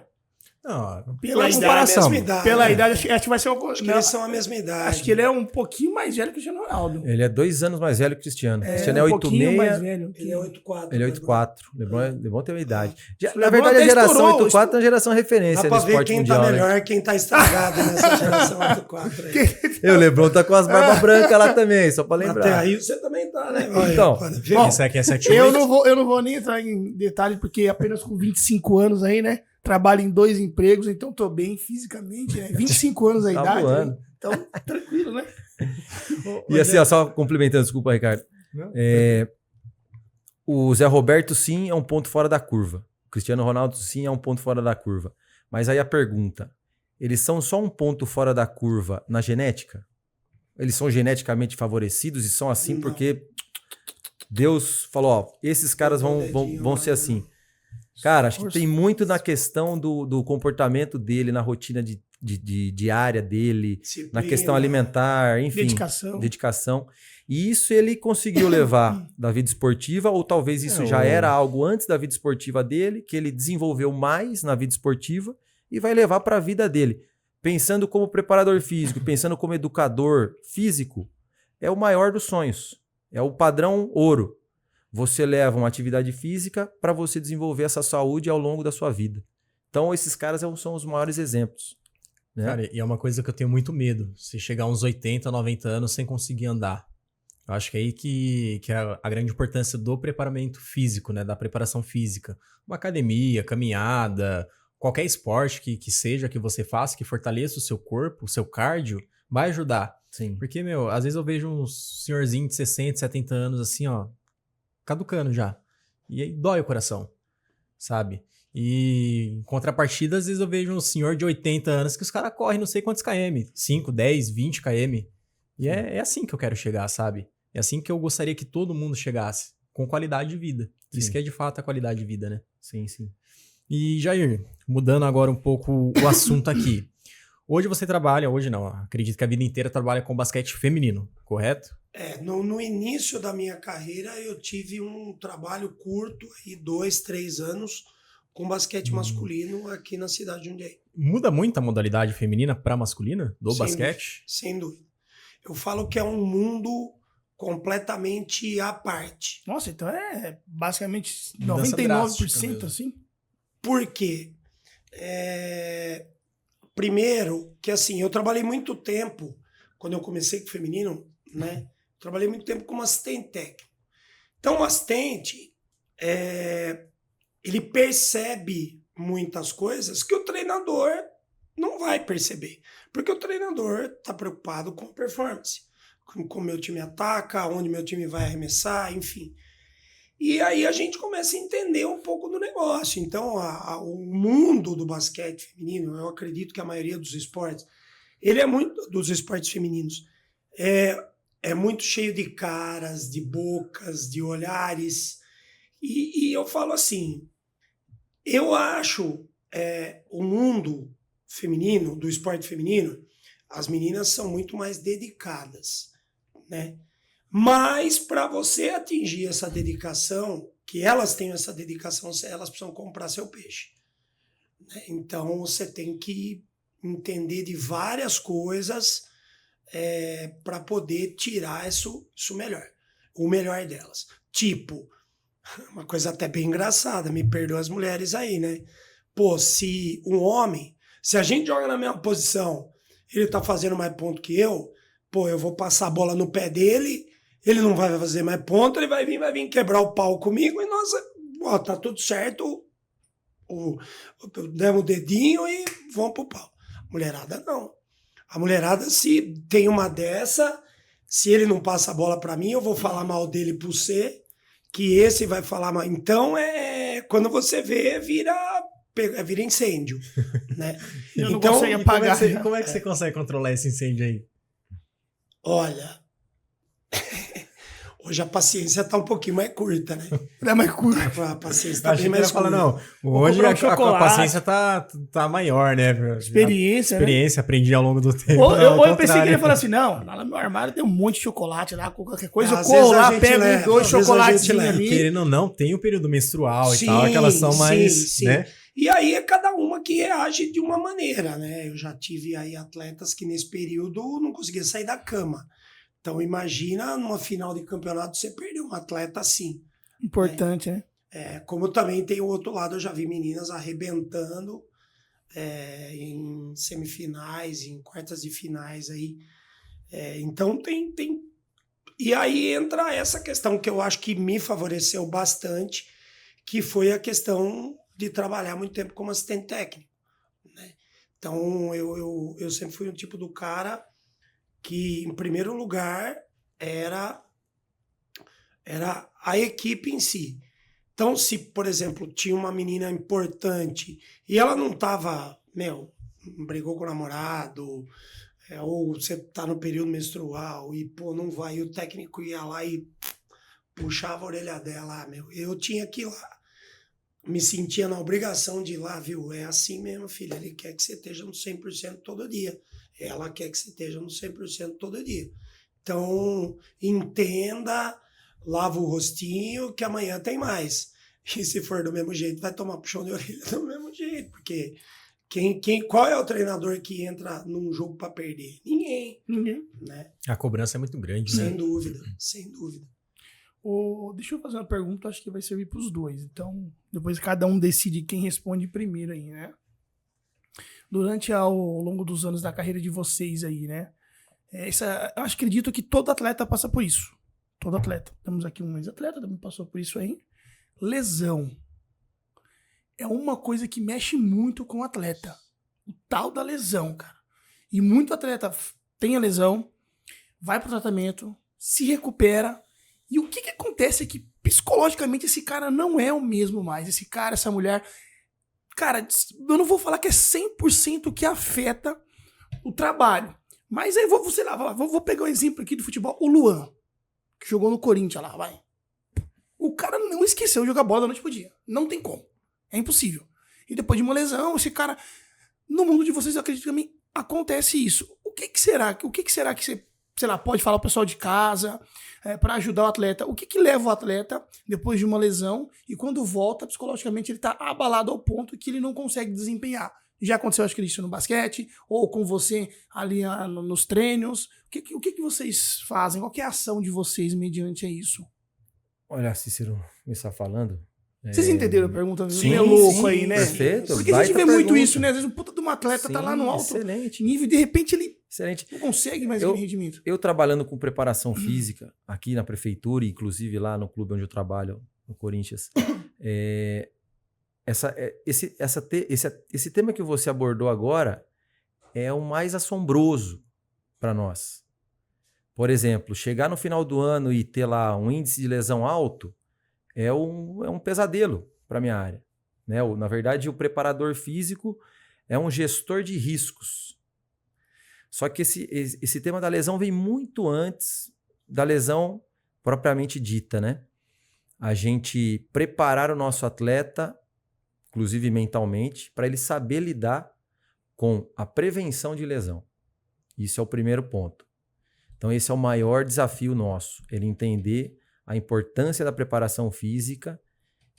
Não, Pela idade, comparação. mesma idade. Pela idade, acho que vai ser uma Acho que não, eles são a mesma idade. acho que ele é um pouquinho mais velho que o Cristiano Ronaldo. Ele é 2 anos mais velho que o Cristiano. O Cristiano é um pouquinho mais 8,6. velho. Ele é 8'4". Ele é né, 8,4. LeBron tem uma idade. O Na LeBron verdade, a até geração estourou, 8,4 é uma geração referência Dá no pra ver esporte quem mundial. tá né? melhor, quem tá estragado nessa geração 8'4". aí. E o LeBron tá com as barbas brancas lá também, só pra Até lembrar. aí você também tá, né? Então, pode ver. bom, Esse aqui é 7 Eu não vou nem entrar em detalhe, porque apenas com 25 anos aí, né? Trabalho em 2 empregos, então tô bem fisicamente, né? 25 anos a Tá idade. voando. Né? Então, tranquilo, né? E assim, ó, só complementando, desculpa, Ricardo. Não. O Zé Roberto, sim, é um ponto fora da curva. O Cristiano Ronaldo, sim, é um ponto fora da curva. Mas aí a pergunta, eles são só um ponto fora da curva na genética? Eles são geneticamente favorecidos e são assim Não. porque Deus falou, ó, esses caras vão ser assim. Cara, acho que tem muito na questão do comportamento dele, na rotina diária dele, na questão alimentar, enfim. Dedicação. E isso ele conseguiu levar da vida esportiva, ou talvez isso já era algo antes da vida esportiva dele, que ele desenvolveu mais na vida esportiva e vai levar para a vida dele. Pensando como preparador físico, pensando como educador físico, é o maior dos sonhos. É o padrão ouro. Você leva uma atividade física para você desenvolver essa saúde ao longo da sua vida. Então, esses caras são os maiores exemplos. Né? Cara, e é uma coisa que eu tenho muito medo. Se chegar a uns 80, 90 anos sem conseguir andar. Eu acho que é aí que é a grande importância do preparamento físico, né? Da preparação física. Uma academia, caminhada, qualquer esporte que seja que você faça, que fortaleça o seu corpo, o seu cardio, vai ajudar. Sim. Porque, às vezes eu vejo uns senhorzinhos de 60, 70 anos assim, ó, caducando já. E aí dói o coração, sabe? E em contrapartida, às vezes eu vejo um senhor de 80 anos que os caras correm não sei quantos km, 5, 10, 20 km. E é assim que eu quero chegar, sabe? É assim que eu gostaria que todo mundo chegasse, com qualidade de vida. Sim. Isso que é de fato a qualidade de vida, né? Sim, sim. E Jair, mudando agora um pouco o assunto aqui. Hoje você trabalha, hoje não, acredito que a vida inteira trabalha com basquete feminino, correto? No início da minha carreira eu tive um trabalho curto, aí 2, 3 anos, com basquete masculino aqui na cidade de Jundiaí. Muda muito a modalidade feminina para masculina do Sem basquete? Sem dúvida. Eu falo que é um mundo completamente à parte. Nossa, então é basicamente Mudança 99% drástica assim. Por quê? Primeiro, que assim, eu trabalhei muito tempo, quando eu comecei com o feminino, né? Trabalhei muito tempo como assistente técnico. Então, o assistente, ele percebe muitas coisas que o treinador não vai perceber. Porque o treinador está preocupado com performance. Com como meu time ataca, onde meu time vai arremessar, enfim. E aí a gente começa a entender um pouco do negócio. Então, o mundo do basquete feminino, eu acredito que a maioria dos esportes, ele é muito, dos esportes femininos, é muito cheio de caras, de bocas, de olhares. E eu falo assim, eu acho o mundo feminino, do esporte feminino, as meninas são muito mais dedicadas, né? Mas para você atingir essa dedicação, que elas tenham essa dedicação, elas precisam comprar seu peixe, né? Então você tem que entender de várias coisas para poder tirar isso melhor, o melhor delas. Tipo, uma coisa até bem engraçada, me perdoa as mulheres aí, né? Pô, se a gente joga na mesma posição, ele tá fazendo mais ponto que eu, pô, eu vou passar a bola no pé dele, ele não vai fazer mais ponto, ele vai vir quebrar o pau comigo e nós, ó, tá tudo certo, demos o dedinho e vamos pro pau. Mulherada não. A mulherada, se tem uma dessa, se ele não passa a bola pra mim, eu vou falar mal dele pro você, que esse vai falar mal. Então, quando você vê, vira incêndio, né? Eu não então, consigo apagar. Como é que você consegue controlar esse incêndio aí? Olha, hoje a paciência tá um pouquinho mais curta, né? É mais curto. A paciência tá bem mais curta. Não, hoje comprar um a chocolate. paciência tá maior, né? Experiência, Experiência, aprendi ao longo do tempo. Ou Não, eu pensei que ele ia falar assim, não, lá no meu armário tem um monte de chocolate lá, qualquer coisa, Às eu corro vezes a lá, gente pego leva, dois às vezes a chocolates gente leva. ali. Querendo ou não, tem o período menstrual Sim, e tal, que elas são sim, mais, sim. né? E aí é cada uma que reage de uma maneira, né? Eu já tive aí atletas que nesse período não conseguiam sair da cama. Então imagina numa final de campeonato você perder um atleta assim. Importante, né? Como também tem o outro lado, eu já vi meninas arrebentando em semifinais, em quartas de finais aí. Então tem. E aí entra essa questão que eu acho que me favoreceu bastante, que foi a questão de trabalhar muito tempo como assistente técnico, né? Então eu sempre fui um tipo do cara que, em primeiro lugar, era a equipe em si. Então, se, por exemplo, tinha uma menina importante e ela não estava, brigou com o namorado, ou você tá no período menstrual e, pô, não vai, e o técnico ia lá e puxava a orelha dela, eu tinha que ir lá. Me sentia na obrigação de ir lá, viu? É assim mesmo, filha, ele quer que você esteja no 100% todo dia. Ela quer que você esteja no 100% todo dia. Então, entenda, lava o rostinho, que amanhã tem mais. E se for do mesmo jeito, vai tomar puxão de orelha do mesmo jeito. Porque qual é o treinador que entra num jogo para perder? Ninguém. Né? A cobrança é muito grande, né? Sem dúvida, sem dúvida. Deixa eu fazer uma pergunta, acho que vai servir para os dois. Então, depois cada um decide quem responde primeiro aí, né? Durante ao longo dos anos da carreira de vocês aí, né? Eu acredito que todo atleta passa por isso. Todo atleta. Temos aqui um ex-atleta, também passou por isso aí. Lesão. É uma coisa que mexe muito com o atleta. O tal da lesão, cara. E muito atleta tem a lesão, vai pro tratamento, se recupera. E o que acontece é que psicologicamente esse cara não é o mesmo mais. Esse cara, essa mulher... Cara, eu não vou falar que é 100% que afeta o trabalho. Mas aí vou pegar um exemplo aqui do futebol. O Luan, que jogou no Corinthians lá, vai. O cara não esqueceu de jogar bola da noite pro dia. Não tem como. É impossível. E depois de uma lesão, esse cara... No mundo de vocês, eu acredito que também acontece isso. O que será que você, sei lá, pode falar ao pessoal de casa para ajudar o atleta? O que leva o atleta depois de uma lesão e quando volta, psicologicamente, ele tá abalado ao ponto que ele não consegue desempenhar? Já aconteceu, acho que isso no basquete, ou com você ali nos treinos. O que vocês fazem? Qual que é a ação de vocês mediante isso? Olha, Cícero, me está falando. Vocês entenderam a pergunta? Sim, meio louco sim, aí, né? perfeito. Porque a gente vê Baita muito pergunta. isso, né? Às vezes o puta de um atleta tá lá no alto Excelente. nível e de repente ele Excelente. não consegue mais aquele rendimento. Eu trabalhando com preparação física aqui na prefeitura, inclusive lá no clube onde eu trabalho, no Corinthians, esse tema que você abordou agora é o mais assombroso para nós. Por exemplo, chegar no final do ano e ter lá um índice de lesão alto é um pesadelo para a minha área, né? Na verdade, o preparador físico é um gestor de riscos. Só que esse tema da lesão vem muito antes da lesão propriamente dita, né? A gente preparar o nosso atleta, inclusive mentalmente, para ele saber lidar com a prevenção de lesão. Isso é o primeiro ponto. Então esse é o maior desafio nosso, ele entender a importância da preparação física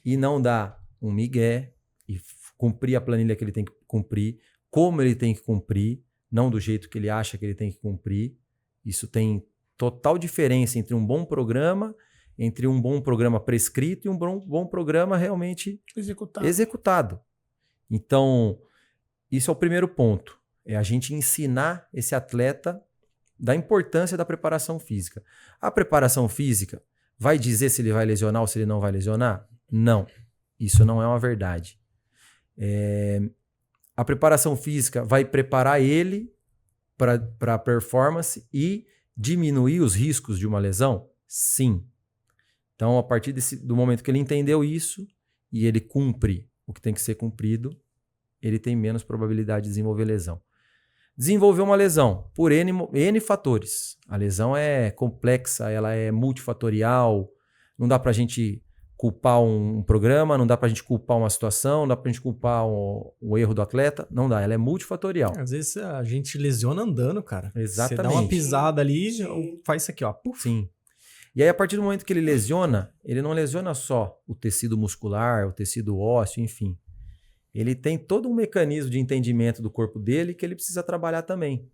e não dar um migué e cumprir a planilha que ele tem que cumprir, como ele tem que cumprir, não do jeito que ele acha que ele tem que cumprir. Isso tem total diferença entre um bom programa prescrito e um bom programa realmente executado. Então, isso é o primeiro ponto. É a gente ensinar esse atleta da importância da preparação física. A preparação física vai dizer se ele vai lesionar ou se ele não vai lesionar? Não. Isso não é uma verdade. A preparação física vai preparar ele para a performance e diminuir os riscos de uma lesão? Sim. Então, a partir do momento que ele entendeu isso e ele cumpre o que tem que ser cumprido, ele tem menos probabilidade de desenvolver lesão. Desenvolver uma lesão por N fatores. A lesão é complexa, ela é multifatorial, não dá para a gente culpar um programa, não dá pra gente culpar uma situação, não dá pra gente culpar um erro do atleta, não dá, ela é multifatorial. Às vezes a gente lesiona andando, cara. Exatamente. Você dá uma pisada ali, faz isso aqui, ó. Puf. Sim. E aí, a partir do momento que ele lesiona, ele não lesiona só o tecido muscular, o tecido ósseo, enfim. Ele tem todo um mecanismo de entendimento do corpo dele que ele precisa trabalhar também.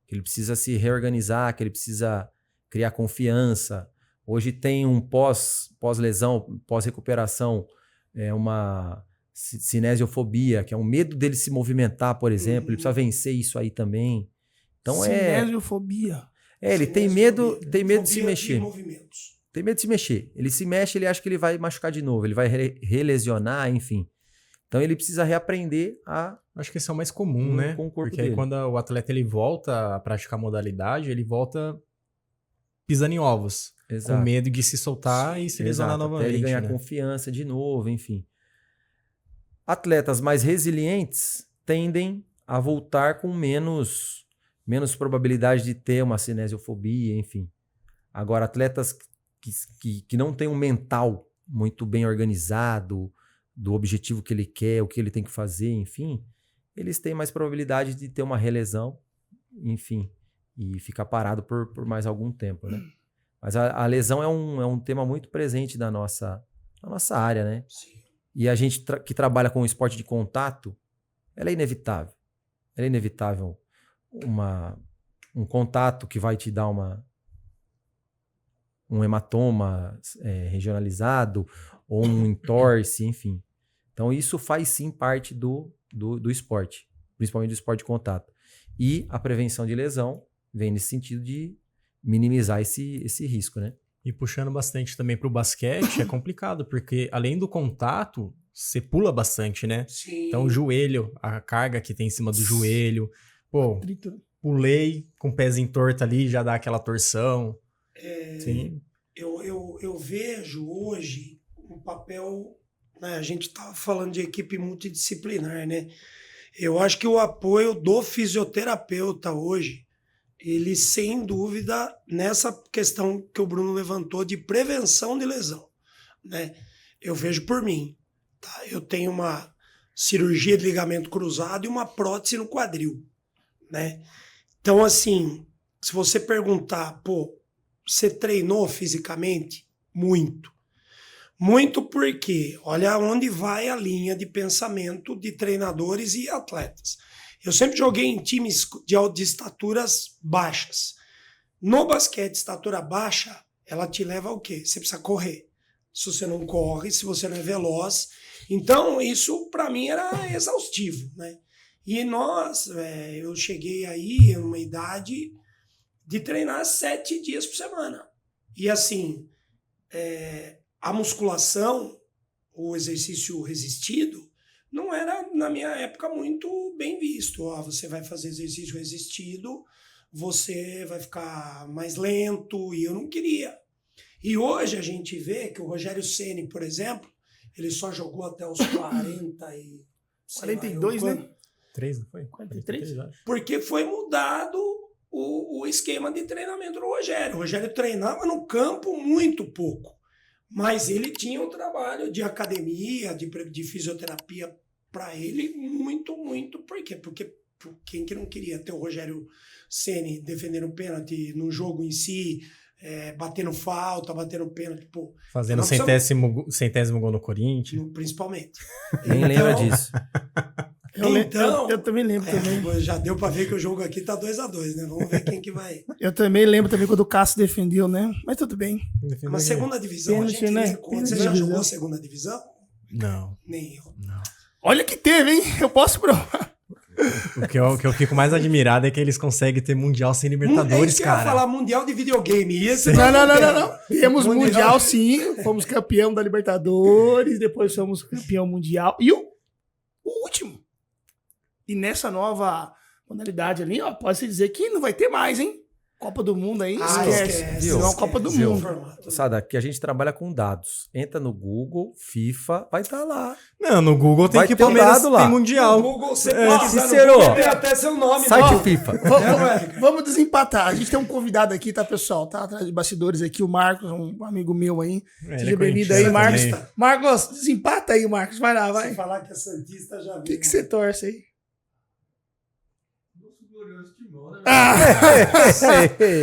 Que ele precisa se reorganizar, que ele precisa criar confiança. Hoje tem um pós-lesão, pós-recuperação, uma cinesiofobia, que é um medo dele se movimentar, por exemplo. Ele precisa vencer isso aí também. Então cinesiofobia. Ele tem medo de se Fobia mexer. de movimentos. Tem medo de se mexer. Ele se mexe, ele acha que ele vai machucar de novo, ele vai relesionar, enfim. Então ele precisa reaprender a... Acho que esse é o mais comum, né? Com o corpo Porque aí dele. quando o atleta ele volta a praticar a modalidade, ele volta pisando em ovos. Exato. Com medo de se soltar e se lesionar novamente. Até ele ganhar né? confiança de novo, enfim. Atletas mais resilientes tendem a voltar com menos probabilidade de ter uma cinesiofobia, enfim. Agora, atletas que não têm um mental muito bem organizado, do objetivo que ele quer, o que ele tem que fazer, enfim, eles têm mais probabilidade de ter uma relesão, enfim, e ficar parado por mais algum tempo, né? Mas a lesão é um tema muito presente na nossa área, né? Sim. E a gente que trabalha com o esporte de contato, ela é inevitável. Ela é inevitável um contato que vai te dar um hematoma regionalizado ou um entorse, enfim. Então isso faz sim parte do esporte, principalmente do esporte de contato. E a prevenção de lesão vem nesse sentido de minimizar esse risco, né? E puxando bastante também pro basquete, é complicado, porque além do contato, você pula bastante, né? Sim. Então o joelho, a carga que tem em cima do joelho, pô, pulei com o pezinho torto ali, já dá aquela torção. Sim. Eu vejo hoje um papel, né, a gente estava falando de equipe multidisciplinar, né? Eu acho que o apoio do fisioterapeuta hoje, ele sem dúvida, nessa questão que o Bruno levantou de prevenção de lesão, né? Eu vejo por mim, tá? Eu tenho uma cirurgia de ligamento cruzado e uma prótese no quadril, né? Então, assim, se você perguntar, pô, você treinou fisicamente? Muito. Muito porque, olha onde vai a linha de pensamento de treinadores e atletas. Eu sempre joguei em times de estaturas baixas. No basquete, estatura baixa, ela te leva ao quê? Você precisa correr. Se você não corre, se você não é veloz. Então, isso para mim era exaustivo, né? E eu cheguei aí em uma idade de treinar 7 dias por semana. E assim, a musculação, o exercício resistido, não era, na minha época, muito bem visto. Você vai fazer exercício resistido, você vai ficar mais lento, e eu não queria. E hoje a gente vê que o Rogério Ceni, por exemplo, ele só jogou até os 40 e... 42, né? 3, não foi? 43? acho. Porque foi mudado o esquema de treinamento do Rogério. O Rogério treinava no campo muito pouco, mas ele tinha um trabalho de academia, de fisioterapia para ele muito, muito. Por quê? Porque quem que não queria ter o Rogério Ceni defendendo pênalti no jogo em si, batendo falta, batendo pênalti, pô. Fazendo centésimo gol no Corinthians. Principalmente. Nem lembra disso. Eu também lembro também. Já deu pra ver que o jogo aqui tá 2-2, né? Vamos ver quem que vai. Eu também lembro também quando o Cássio defendeu, né? Mas tudo bem. Mas segunda divisão, a gente Pênalti, né? nem conta. Você já jogou a segunda divisão? Não. Nem eu. Não. Olha que teve, hein? Eu posso provar. O que eu fico mais admirado é que eles conseguem ter Mundial sem Libertadores, Eu ia cara. falar Mundial de videogame. Esse Não. Temos Mundial, sim. Fomos campeão da Libertadores, depois fomos campeão mundial. E o último. E nessa nova modalidade ali, ó, pode-se dizer que não vai ter mais, hein? Copa do Mundo aí, esquece. Viu? Não, Copa do Viu? Mundo. Sada, que a gente trabalha com dados. Entra no Google, FIFA, vai estar lá. Não, no Google tem Vai que ter um Palmeiras dado lá. tem Mundial. No Google, você É, pesquisar no Cícero. Google, tem até seu nome. Site Ó, FIFA. Vamos desempatar. A gente tem um convidado aqui, tá, pessoal? Tá atrás de bastidores aqui, o Marcos, um amigo meu aí. Ele Seja é bem-vindo aí, corintiano Marcos. também. Marcos, desempata aí, Marcos. Vai lá, Se vai. falar que é Santista, já O vi. que você torce aí?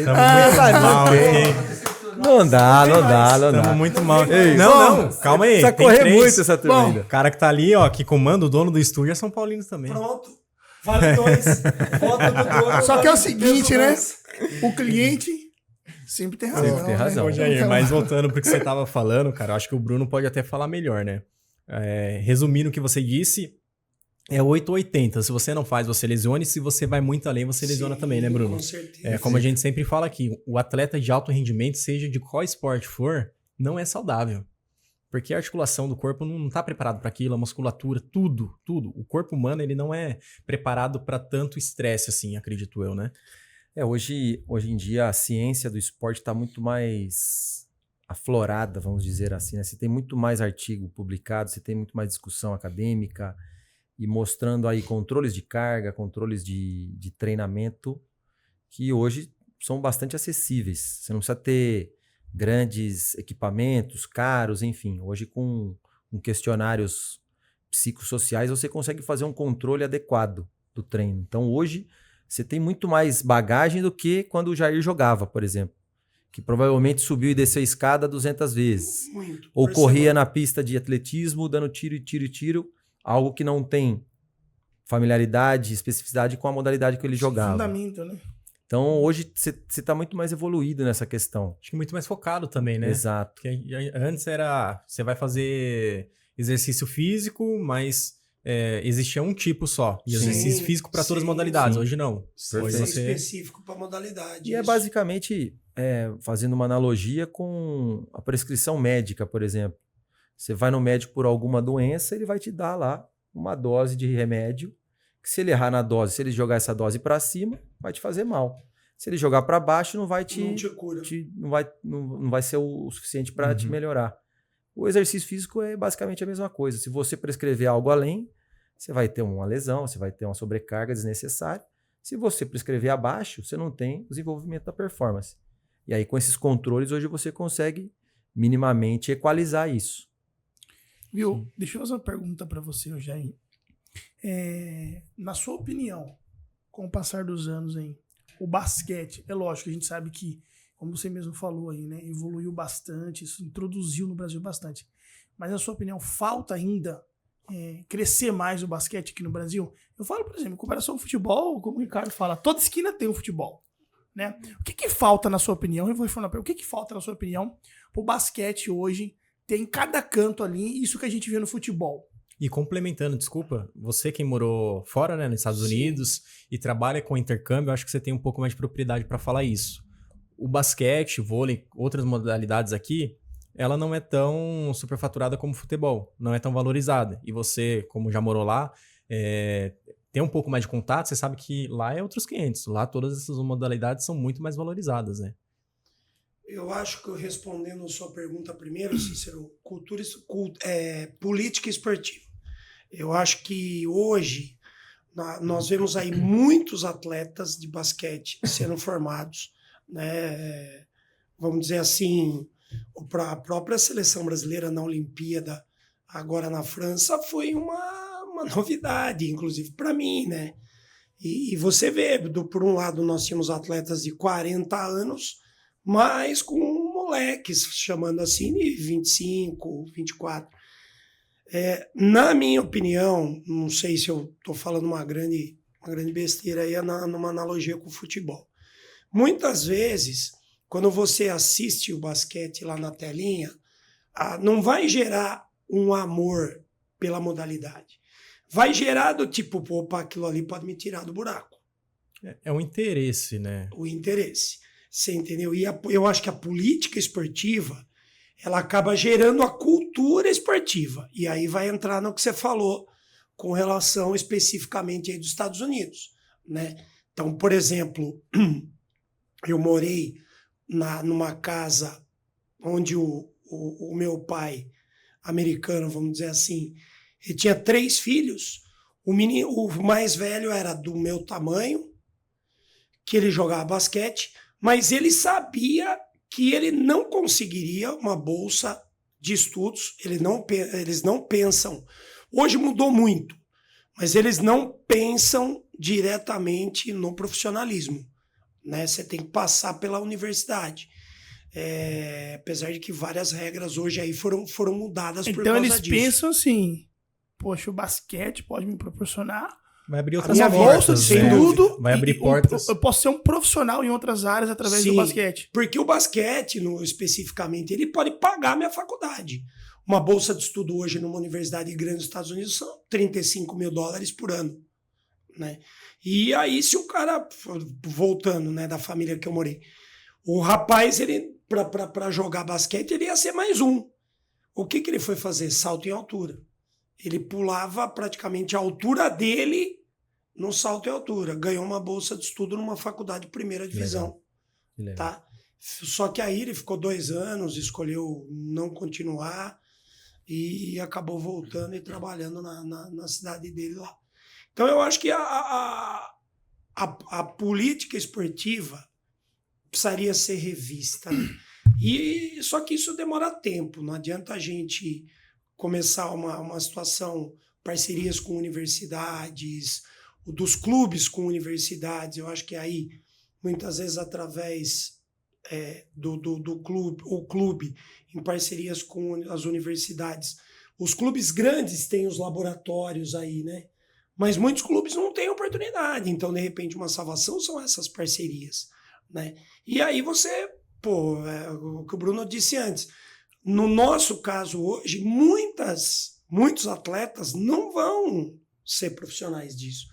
Tamo muito mal aqui. Não dá. Tamo muito mal. Ei, Não, calma aí. Precisa tem correr três. muito essa turma Bom, ainda. O cara que tá ali, ó, que comanda, o dono do estúdio é São Paulino também. Pronto. Vale 2. Volta do dono. Só que é o vale seguinte, peso né? dois. O cliente sempre tem razão. Sempre tem razão. Ô, Jair, mas voltando pro que você tava falando, cara, eu acho que o Bruno pode até falar melhor, né? Resumindo o que você disse, é 8 ou 80. Se você não faz, você lesiona. E se você vai muito além, você lesiona Sim, também, né, Bruno? Com certeza. Como a gente sempre fala aqui, o atleta de alto rendimento, seja de qual esporte for, não é saudável. Porque a articulação do corpo não está preparado para aquilo, a musculatura, tudo. O corpo humano, ele não é preparado para tanto estresse assim, acredito eu, né? Hoje em dia a ciência do esporte está muito mais aflorada, vamos dizer assim, né? Você tem muito mais artigo publicado, você tem muito mais discussão acadêmica e mostrando aí controles de carga, controles de treinamento que hoje são bastante acessíveis. Você não precisa ter grandes equipamentos, caros, enfim. Hoje com questionários psicossociais você consegue fazer um controle adequado do treino. Então hoje você tem muito mais bagagem do que quando o Jair jogava, por exemplo. Que provavelmente subiu e desceu a escada 200 vezes. Muito. Ou Por corria semana. na pista de atletismo, dando tiro, algo que não tem familiaridade, especificidade com a modalidade que ele jogava. Fundamento, né? Então hoje você está muito mais evoluído nessa questão. Acho que muito mais focado também, né? Exato. Porque antes era, você vai fazer exercício físico, mas existia um tipo só. E Sim. exercício físico para todas as Sim, modalidades. sim. Hoje não. Ser Hoje você... específico para modalidade. E é isso. basicamente fazendo uma analogia com a prescrição médica, por exemplo. Você vai no médico por alguma doença, ele vai te dar lá uma dose de remédio, que se ele errar na dose, se ele jogar essa dose para cima, vai te fazer mal. Se ele jogar para baixo, não vai Não te cura. não vai ser o suficiente para te melhorar. O exercício físico é basicamente a mesma coisa. Se você prescrever algo além, você vai ter uma lesão, você vai ter uma sobrecarga desnecessária. Se você prescrever abaixo, você não tem desenvolvimento da performance. E aí, com esses controles, hoje você consegue minimamente equalizar isso. Viu? Deixa eu fazer uma pergunta para você, Jair. Na sua opinião, com o passar dos anos aí, o basquete, é lógico que a gente sabe que, como você mesmo falou aí, né, evoluiu bastante, isso introduziu no Brasil bastante. Mas na sua opinião, falta ainda crescer mais o basquete aqui no Brasil? Eu falo, por exemplo, em comparação ao futebol, como o Ricardo fala, toda esquina tem um futebol, né? O que falta na sua opinião? Eu vou falar, o que falta na sua opinião pro basquete hoje ter em cada canto ali isso que a gente vê no futebol? E complementando, desculpa, você que morou fora, né, nos Estados Unidos e trabalha com intercâmbio, eu acho que você tem um pouco mais de propriedade para falar isso. O basquete, vôlei, outras modalidades aqui, ela não é tão superfaturada como o futebol, não é tão valorizada. E você, como já morou lá, tem um pouco mais de contato, você sabe que lá é outros 500. Lá todas essas modalidades são muito mais valorizadas, né? Eu acho que eu respondendo a sua pergunta primeiro, Cícero, política esportiva. Eu acho que hoje nós vemos aí muitos atletas de basquete sendo formados, né? Vamos dizer assim, a própria seleção brasileira na Olimpíada, agora na França, foi uma novidade, inclusive para mim, né? E você vê, por um lado, nós tínhamos atletas de 40 anos, mas com moleques, chamando assim, de 25, 24. Na minha opinião, não sei se eu estou falando uma grande besteira aí, numa analogia com o futebol. Muitas vezes, quando você assiste o basquete lá na telinha, não vai gerar um amor pela modalidade. vai gerar do tipo, opa, aquilo ali pode me tirar do buraco. É um interesse, né? O interesse. Você entendeu? E eu acho que a política esportiva, ela acaba gerando a cultura esportiva. E aí vai entrar no que você falou com relação especificamente aí dos Estados Unidos, né? Então, por exemplo, eu morei numa casa onde o meu pai, americano, vamos dizer assim, ele tinha 3 filhos. O mais velho era do meu tamanho, que ele jogava basquete, mas ele sabia que ele não conseguiria uma bolsa de estudos. Eles não pensam. Hoje mudou muito, mas eles não pensam diretamente no profissionalismo, né? Você tem que passar pela universidade. Apesar de que várias regras hoje aí foram mudadas por causa disso. Então eles pensam assim, poxa, o basquete pode me proporcionar Vai abrir a outras minha bolsa portas, de né? estudo. Vai abrir portas. Eu posso ser um profissional em outras áreas através do Sim, basquete. porque o basquete, especificamente, ele pode pagar a minha faculdade. Uma bolsa de estudo hoje numa universidade grande dos Estados Unidos são $35 mil por ano, né? E aí, se o cara, voltando, né, da família que eu morei, o rapaz, ele para jogar basquete, ele ia ser mais um. O que ele foi fazer? Salto em altura. Ele pulava praticamente a altura dele no salto em altura. Ganhou uma bolsa de estudo numa faculdade de primeira divisão. Legal. Tá? Só que aí ele ficou 2 anos, escolheu não continuar e acabou voltando e trabalhando na cidade dele lá. Então eu acho que a política esportiva precisaria ser revista, né? Só que isso demora tempo. Não adianta a gente começar uma situação, parcerias com universidades, dos clubes com universidades. Eu acho que aí, muitas vezes, através do clube, o clube em parcerias com as universidades. Os clubes grandes têm os laboratórios aí, né? Mas muitos clubes não têm oportunidade. Então, de repente, uma salvação são essas parcerias, né? E aí você, o que o Bruno disse antes, no nosso caso hoje, muitos atletas não vão ser profissionais disso.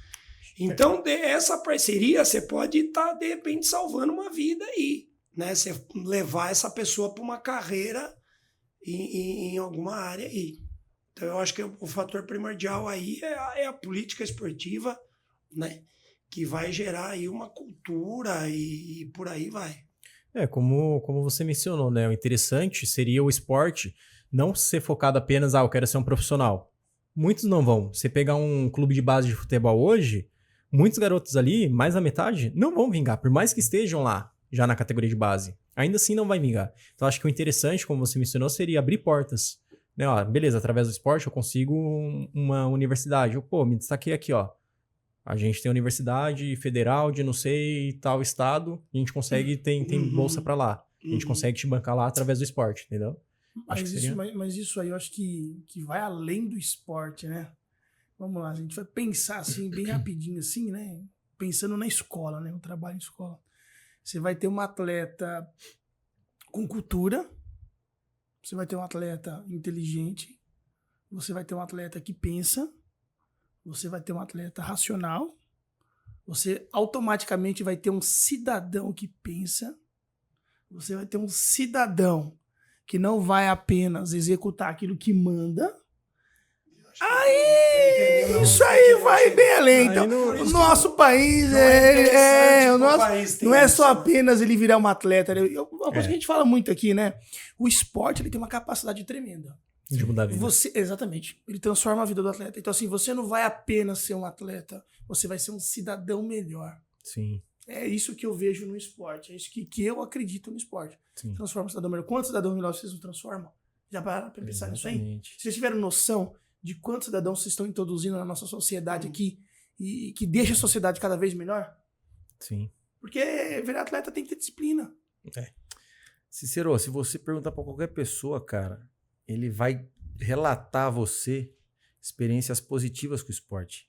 Então, essa parceria, você pode estar, de repente, salvando uma vida aí, né? Você levar essa pessoa para uma carreira em alguma área aí. Então, eu acho que o fator primordial aí é a política esportiva, né? Que vai gerar aí uma cultura e por aí vai. Como você mencionou, né? O interessante seria o esporte não ser focado apenas, eu quero ser um profissional. Muitos não vão. Você pegar um clube de base de futebol hoje, muitos garotos ali, mais da metade, não vão vingar, por mais que estejam lá, já na categoria de base. Ainda assim não vai vingar. Então acho que o interessante, como você mencionou, seria abrir portas. Né? Ó, beleza, através do esporte eu consigo uma universidade. Me destaquei aqui, ó. A gente tem universidade federal de não sei tal estado, e a gente consegue, tem bolsa pra lá. A gente consegue te bancar lá através do esporte, entendeu? Mas isso aí eu acho que vai além do esporte, né? Vamos lá, a gente vai pensar assim, bem rapidinho assim, né? Pensando na escola, né? O trabalho em escola. Você vai ter um atleta com cultura, você vai ter um atleta inteligente, você vai ter um atleta que pensa, você vai ter um atleta racional, você automaticamente vai ter um cidadão que pensa, você vai ter um cidadão que não vai apenas executar aquilo que manda. Aí, isso aí vai bem além. Então, o nosso país não é só apenas ele virar um atleta. Uma coisa que a gente fala muito aqui, né? O esporte ele tem uma capacidade tremenda. De mudar a vida. Exatamente. Ele transforma a vida do atleta. Então, assim, você não vai apenas ser um atleta, você vai ser um cidadão melhor. Sim. É isso que eu vejo no esporte. É isso que eu acredito no esporte. Sim. Transforma o cidadão melhor. Quantos cidadãos melhores vocês não transformam? Já pararam pra pensar nisso aí? Exatamente. Vocês tiveram noção de quantos cidadãos vocês estão introduzindo na nossa sociedade aqui e que deixa a sociedade cada vez melhor? Sim. Porque virar atleta tem que ter disciplina. Cicero, se você perguntar pra qualquer pessoa, cara, ele vai relatar a você experiências positivas com o esporte.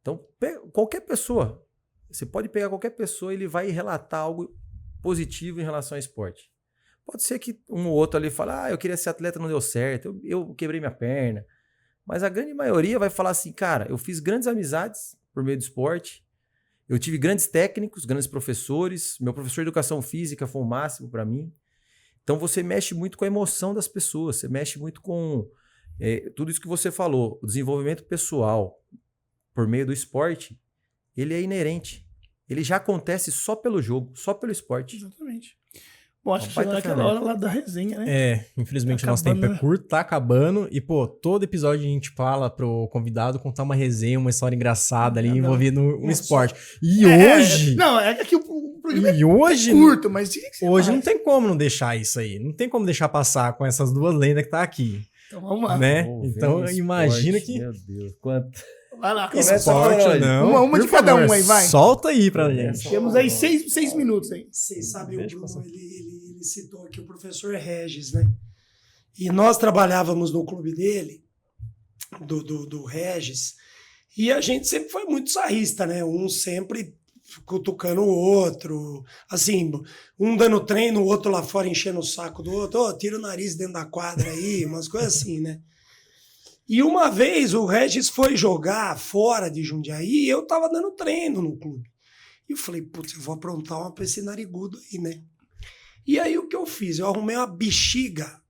Então, qualquer pessoa, você pode pegar qualquer pessoa e ele vai relatar algo positivo em relação ao esporte. Pode ser que um ou outro ali fale, eu queria ser atleta, não deu certo, eu quebrei minha perna. Mas a grande maioria vai falar assim, cara, eu fiz grandes amizades por meio do esporte, eu tive grandes técnicos, grandes professores, meu professor de educação física foi o máximo para mim. Então você mexe muito com a emoção das pessoas, você mexe muito com tudo isso que você falou, o desenvolvimento pessoal por meio do esporte, ele é inerente. Ele já acontece só pelo jogo, só pelo esporte. Exatamente. Bom, acho que chegou naquela hora lá da resenha, né? Infelizmente Tá o nosso acabando, tempo é curto, tá acabando. E, pô, todo episódio a gente fala pro convidado contar uma resenha, uma história engraçada ali envolvendo um esporte. E hoje... Não, é que o programa E hoje... é curto, mas... Hoje não tem como não deixar isso aí. Não tem como deixar passar com essas duas lendas que tá aqui. Então vamos lá. Né? Pô, Então vem imagina esporte, que... Meu Deus, quanto... Vai lá. Esporte ou não. Uma por de cada favor, um aí, vai. Solta aí pra gente. Temos aí 6 minutos aí. Vocês sabem, o Bruno, ele citou aqui o professor Regis, né? E nós trabalhávamos no clube dele, do Regis, e a gente sempre foi muito sarrista, né? Um sempre cutucando o outro, assim, um dando treino, o outro lá fora enchendo o saco do outro, tira o nariz dentro da quadra aí, umas coisas assim, né? E uma vez o Regis foi jogar fora de Jundiaí e eu tava dando treino no clube. E eu falei, putz, eu vou aprontar uma pra esse narigudo aí, né? E aí o que eu fiz? Eu arrumei uma bexiga.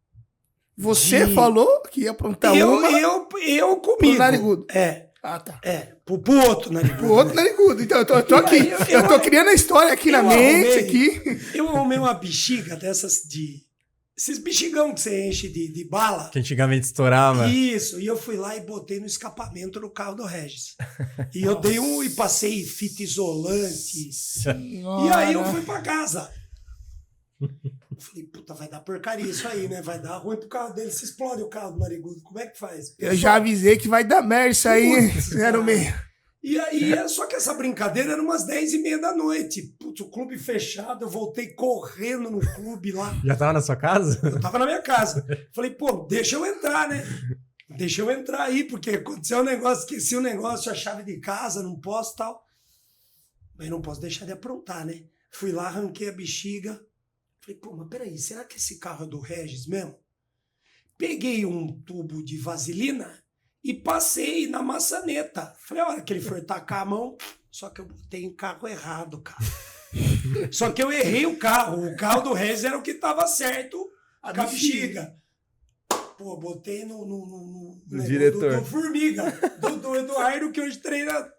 Você falou que ia aprontar eu comigo. pro narigudo. Ah, tá. Pro outro narigudo. Pro outro narigudo. Então, eu tô aqui. Eu tô criando a história aqui na mente. Aqui. Eu arrumei uma bexiga dessas esses bexigão que você enche de bala. Que antigamente estourava. Isso, e eu fui lá e botei no escapamento do carro do Regis. E eu dei e passei fita isolante. E aí eu fui pra casa. Eu falei, puta, vai dar porcaria isso aí, né? Vai dar ruim pro carro dele, se explode o carro do narigudo. Como é que faz? Eu já avisei que vai dar merda isso aí, 06. E aí, só que essa brincadeira era umas 10h30 da noite. Putz, o clube fechado, eu voltei correndo no clube lá. Já tava na sua casa? Eu tava na minha casa. Falei, pô, deixa eu entrar, né? Deixa eu entrar aí, porque aconteceu um negócio, esqueci um negócio, a chave de casa, não posso tal. Mas não posso deixar de aprontar, né? Fui lá, arranquei a bexiga. Falei, pô, mas peraí, será que esse carro é do Regis mesmo? Peguei um tubo de vaselina e passei na maçaneta. Falei, a hora que ele for tacar a mão, só que eu botei em carro errado, cara. Só que eu errei o carro. O carro do Regis era o que tava certo com a bexiga. Pô, botei no diretor. Do Formiga, do Eduardo, que hoje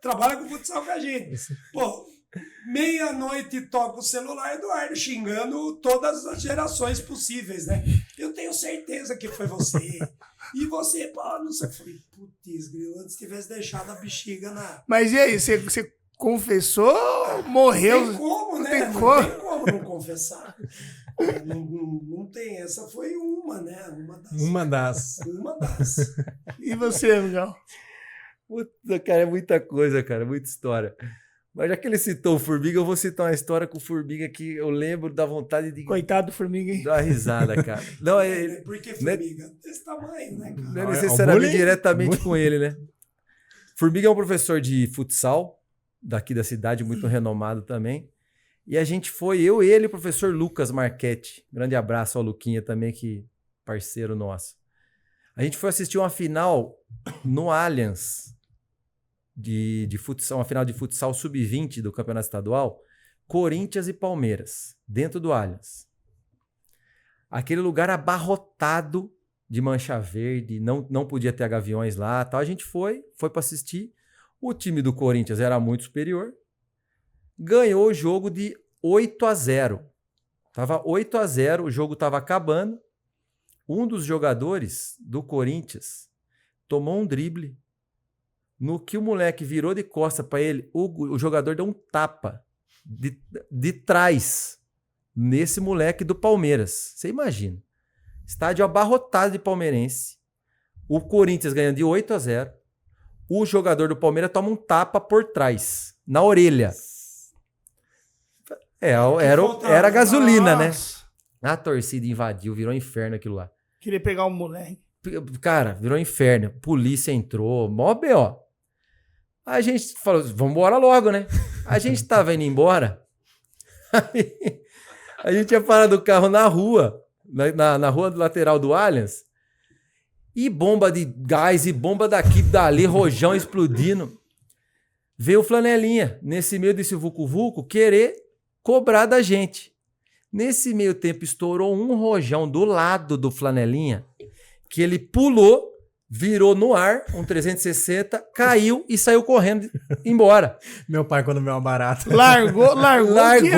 trabalha com futsal com a gente. Pô, meia-noite toca o celular, Eduardo xingando todas as gerações possíveis, né? Eu tenho certeza que foi você. E você, pô, não sei. Eu falei, putz, grilo, antes tivesse deixado a bexiga na... Mas e aí, você confessou ou morreu? Não tem como, né? Não tem como não confessar. Não tem. Essa foi uma, né? Uma das. E você, Miguel? Puta, cara, é muita coisa, cara, muita história. Mas já que ele citou o Formiga, eu vou citar uma história com o Formiga que eu lembro da vontade de... Coitado do Formiga, hein? Dar uma risada, cara. Não, Por que Formiga? Desse tamanho, né, cara? Não é necessariamente diretamente com ele, né? Formiga é um professor de futsal, daqui da cidade, muito renomado também. E a gente foi, eu, ele e o professor Lucas Marchetti. Grande abraço ao Luquinha também, que parceiro nosso. A gente foi assistir uma final no Allianz de futsal, uma final de futsal sub-20 do Campeonato Estadual, Corinthians e Palmeiras, dentro do Allianz. Aquele lugar abarrotado de mancha verde, não podia ter gaviões lá, tal. A gente foi para assistir. O time do Corinthians era muito superior. Ganhou o jogo de 8-0. Tava 8-0, o jogo tava acabando. Um dos jogadores do Corinthians tomou um drible. No que o moleque virou de costa para ele, o jogador deu um tapa de trás nesse moleque do Palmeiras. Você imagina. Estádio abarrotado de palmeirense. O Corinthians ganhando de 8-0. O jogador do Palmeiras toma um tapa por trás, na orelha. Era gasolina, né? A torcida invadiu, virou inferno aquilo lá. Queria pegar o moleque. Cara, virou inferno. Polícia entrou, mó B.O. A gente falou, vamos embora logo, né? A gente tava indo embora. A gente ia parar do carro na rua, na rua do lateral do Allianz. E bomba de gás, e bomba daqui, dali, rojão explodindo. Veio o Flanelinha, nesse meio desse vucu-vucu, querer cobrar da gente. Nesse meio tempo, estourou um rojão do lado do Flanelinha, que ele pulou, virou no ar, um 360, caiu e saiu correndo embora. Meu pai, quando vê uma barata. Largou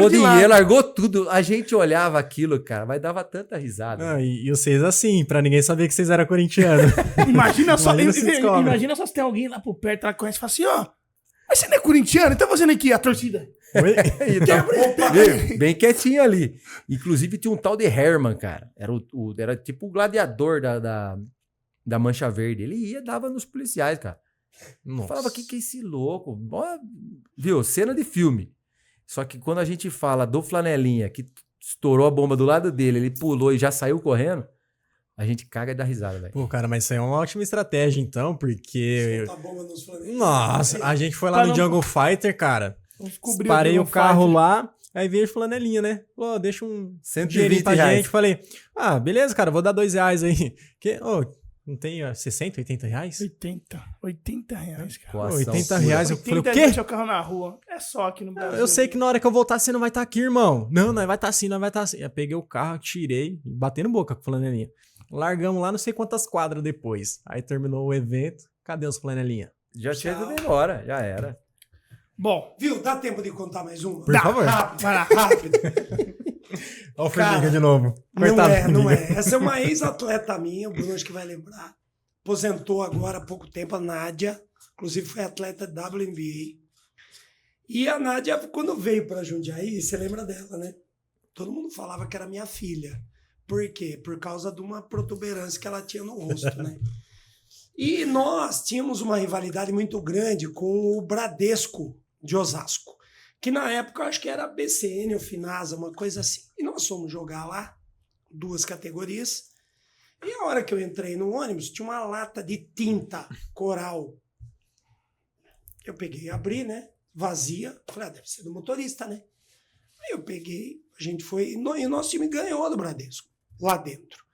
Dinheiro, largou tudo. A gente olhava aquilo, cara, mas dava tanta risada. Não, e vocês assim, pra ninguém saber que vocês eram corintianos. Imagina só, descobre. imagina só se tem alguém lá por perto, ela conhece e fala assim, ó, mas você não é corintiano? Tá fazendo aqui a torcida? Oi? Bem quietinho ali. Inclusive tinha um tal de Herman, cara. Era tipo o gladiador da Mancha Verde. Ele ia, dava nos policiais, cara. Nossa. Falava, que é esse louco? Ó, viu? Cena de filme. Só que quando a gente fala do Flanelinha, que estourou a bomba do lado dele, ele pulou e já saiu correndo, a gente caga e dá risada, velho. Pô, cara, mas isso aí é uma ótima estratégia, então, porque... Soltar bomba nos Flamengo. Nossa, a gente foi lá Pra no não- Jungle Fighter, cara. Descobriu Parei que o não carro faz. lá, aí veio a flanelinha, né? Falou, deixa um 120 dinheirinho pra reais. gente. Falei, beleza, cara, vou dar R$2 aí. Não tem 60, 80 reais? 80 reais, cara. Coação 80 pura. reais. Eu falei, o 80 quê? reais seu carro na rua. É só aqui no Brasil. Eu sei que na hora que eu voltar você não vai estar aqui, irmão. Não, nós vai estar assim, nós vai estar assim. Eu peguei o carro, tirei, batendo boca com a flanelinha. Largamos lá não sei quantas quadras depois. Aí terminou o evento. Cadê os flanelinha? Já tinha ido embora, já era. Bom, Viu? Dá tempo de contar mais uma? Por favor. Rápido, vai lá. rápido. Olha o Cara, Formiga de novo. Não Coitado é, do não Formiga. é. Essa é uma ex-atleta minha, o Bruno acho que vai lembrar. Aposentou agora há pouco tempo, a Nádia. Inclusive foi atleta WNBA. E a Nádia, quando veio para Jundiaí, você lembra dela, né? Todo mundo falava que era minha filha. Por quê? Por causa de uma protuberância que ela tinha no rosto, né? E nós tínhamos uma rivalidade muito grande com o Bradesco de Osasco, que na época eu acho que era BCN ou Finasa, uma coisa assim. E nós fomos jogar lá, 2 categorias, e a hora que eu entrei no ônibus, tinha uma lata de tinta coral. Eu peguei e abri, né? Vazia. Falei, deve ser do motorista, né? Aí eu peguei, a gente foi, e o nosso time ganhou do Bradesco, lá dentro.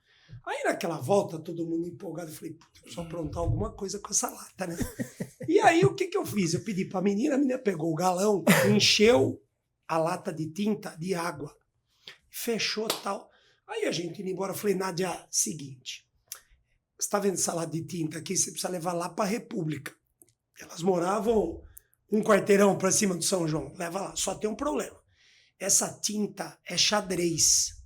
Aí naquela volta, todo mundo empolgado, eu falei, puta, eu preciso aprontar alguma coisa com essa lata, né? E aí o que eu fiz? Eu pedi pra menina, a menina pegou o galão, encheu a lata de tinta de água, fechou tal. Aí a gente indo embora, eu falei, Nádia, seguinte, você tá vendo essa lata de tinta aqui? Você precisa levar lá pra República. Elas moravam um quarteirão pra cima do São João. Leva lá, só tem um problema. Essa tinta é xadrez.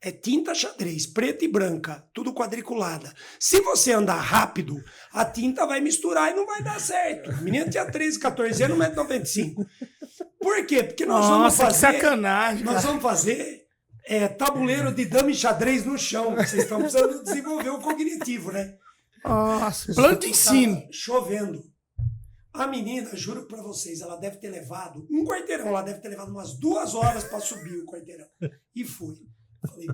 É tinta xadrez, preta e branca, tudo quadriculada. Se você andar rápido, a tinta vai misturar e não vai dar certo. A menina tinha 13, 14 anos, 1,95 m. Por quê? Porque nós vamos Nossa, que fazer... sacanagem, Nós cara. vamos fazer tabuleiro de dama e xadrez no chão. Vocês estão precisando desenvolver o cognitivo, né? Nossa, planta ensino. Tava chovendo. A menina, juro pra vocês, ela deve ter levado um quarteirão, ela deve ter levado umas 2 horas pra subir o quarteirão. E foi. Falei.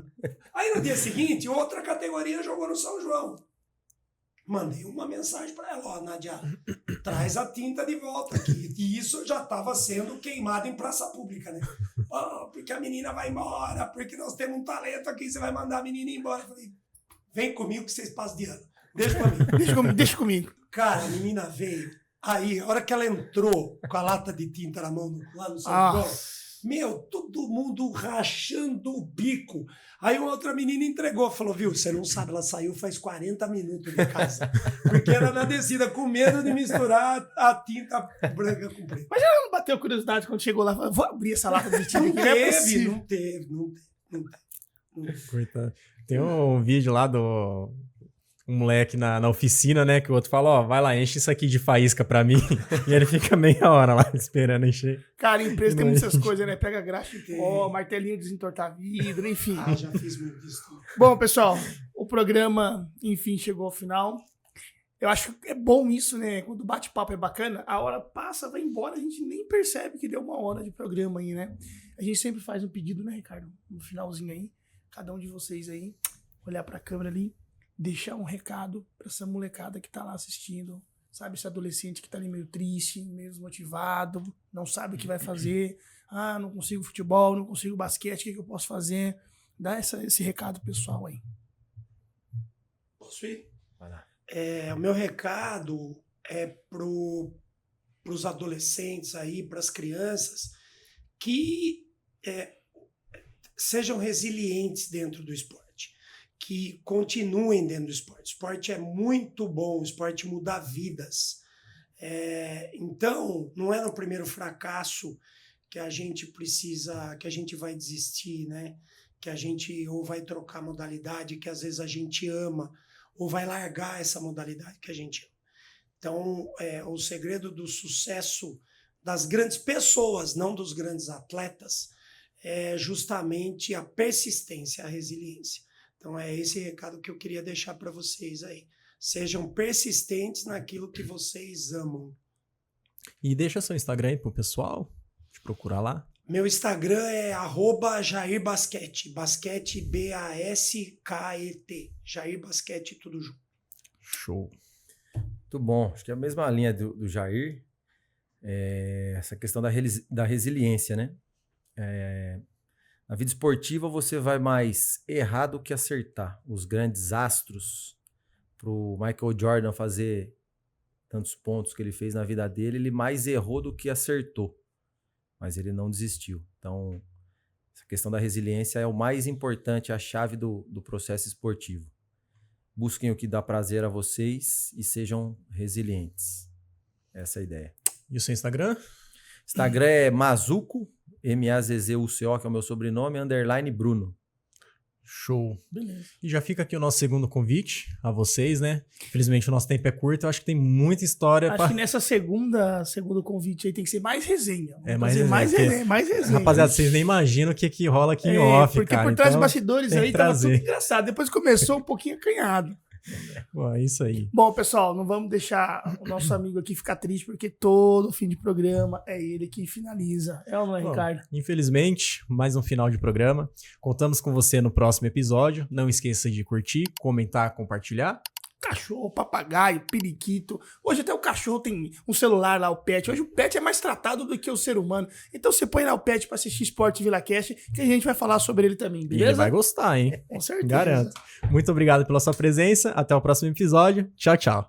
Aí no dia seguinte, outra categoria jogou no São João. Mandei uma mensagem pra ela, ó, Nádia, traz a tinta de volta aqui. E isso já estava sendo queimado em praça pública, né? Oh, porque a menina vai embora, porque nós temos um talento aqui, você vai mandar a menina embora. Eu falei, vem comigo que vocês passam de ano. Deixa comigo. Deixa comigo. Cara, a menina veio. Aí, a hora que ela entrou com a lata de tinta na mão lá no São João, meu, todo mundo rachando o bico. Aí uma outra menina entregou, falou, viu, você não sabe, ela saiu faz 40 minutos de casa. Porque era na descida, com medo de misturar a tinta branca com preta. Mas ela não bateu curiosidade quando chegou lá? Falou, vou abrir essa lata de tinta aqui. Não é possível. Não teve. Coitado. Tem um vídeo lá do um moleque na oficina, né? Que o outro fala, ó, vai lá, enche isso aqui de faísca pra mim. E ele fica meia hora lá esperando encher. Cara, empresa tem Não é muitas isso. coisas, né? Pega graxa em pó, martelinho desentortar vidro, enfim. Ah, já fiz muito disso. Bom, pessoal, o programa, enfim, chegou ao final. Eu acho que é bom isso, né? Quando o bate-papo é bacana, a hora passa, vai embora, a gente nem percebe que deu 1 hora de programa aí, né? A gente sempre faz um pedido, né, Ricardo? No finalzinho aí, cada um de vocês aí, olhar pra câmera ali, deixar um recado pra essa molecada que tá lá assistindo, sabe? Esse adolescente que tá ali meio triste, meio desmotivado, não sabe o que vai fazer. Ah, não consigo futebol, não consigo basquete, o que eu posso fazer? Dá esse recado pessoal aí. Posso ir? Vai lá. O meu recado é para os adolescentes aí, para as crianças, que sejam resilientes dentro do esporte, que continuem dentro do esporte. O esporte é muito bom, o esporte muda vidas. Então, não é no primeiro fracasso que a gente precisa, que a gente vai desistir, né? Que a gente ou vai trocar modalidade que às vezes a gente ama, ou vai largar essa modalidade que a gente ama. Então, o segredo do sucesso das grandes pessoas, não dos grandes atletas, é justamente a persistência, a resiliência. Então, é esse recado que eu queria deixar para vocês aí. Sejam persistentes naquilo que vocês amam. E deixa seu Instagram aí pro pessoal te procurar lá. Meu Instagram é @JairBasquete. Basquete, BASKET. Jair Basquete, tudo junto. Show. Muito bom. Acho que é a mesma linha do Jair. Essa questão da resiliência, né? Na vida esportiva você vai mais errar do que acertar. Os grandes astros, pro Michael Jordan fazer tantos pontos que ele fez na vida dele, ele mais errou do que acertou. Mas ele não desistiu. Então, essa questão da resiliência é o mais importante, a chave do processo esportivo. Busquem o que dá prazer a vocês e sejam resilientes. Essa é a ideia. E o seu Instagram? Instagram é Mazzuco, MAZZUCO, que é o meu sobrenome, _Bruno. Show. Beleza. E já fica aqui o nosso segundo convite a vocês, né? Infelizmente o nosso tempo é curto, eu acho que tem muita história Acho que nessa segundo convite aí tem que ser mais resenha. Mais resenha. Mais resenha. Rapaziada, vocês nem imaginam o que rola aqui em off, porque cara. Porque por trás então, dos bastidores tem aí que tava tudo trazer. engraçado. Depois começou um pouquinho acanhado. Pô, é isso aí. Bom, pessoal, não vamos deixar o nosso amigo aqui ficar triste, porque todo fim de programa é ele que finaliza. É ou não é, Bom, Ricardo? infelizmente, mais um final de programa. Contamos com você no próximo episódio. Não esqueça de curtir, comentar, compartilhar. Cachorro, papagaio, periquito. Hoje até o cachorro tem um celular lá, o pet. Hoje o pet é mais tratado do que o ser humano. Então você põe lá o pet pra assistir Esporte VilaCast, que a gente vai falar sobre ele também, E beleza? ele vai gostar, hein? Com certeza. Garanto. Muito obrigado pela sua presença. Até o próximo episódio. Tchau, tchau.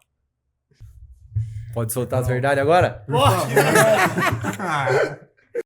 Pode soltar as verdades agora? Bora!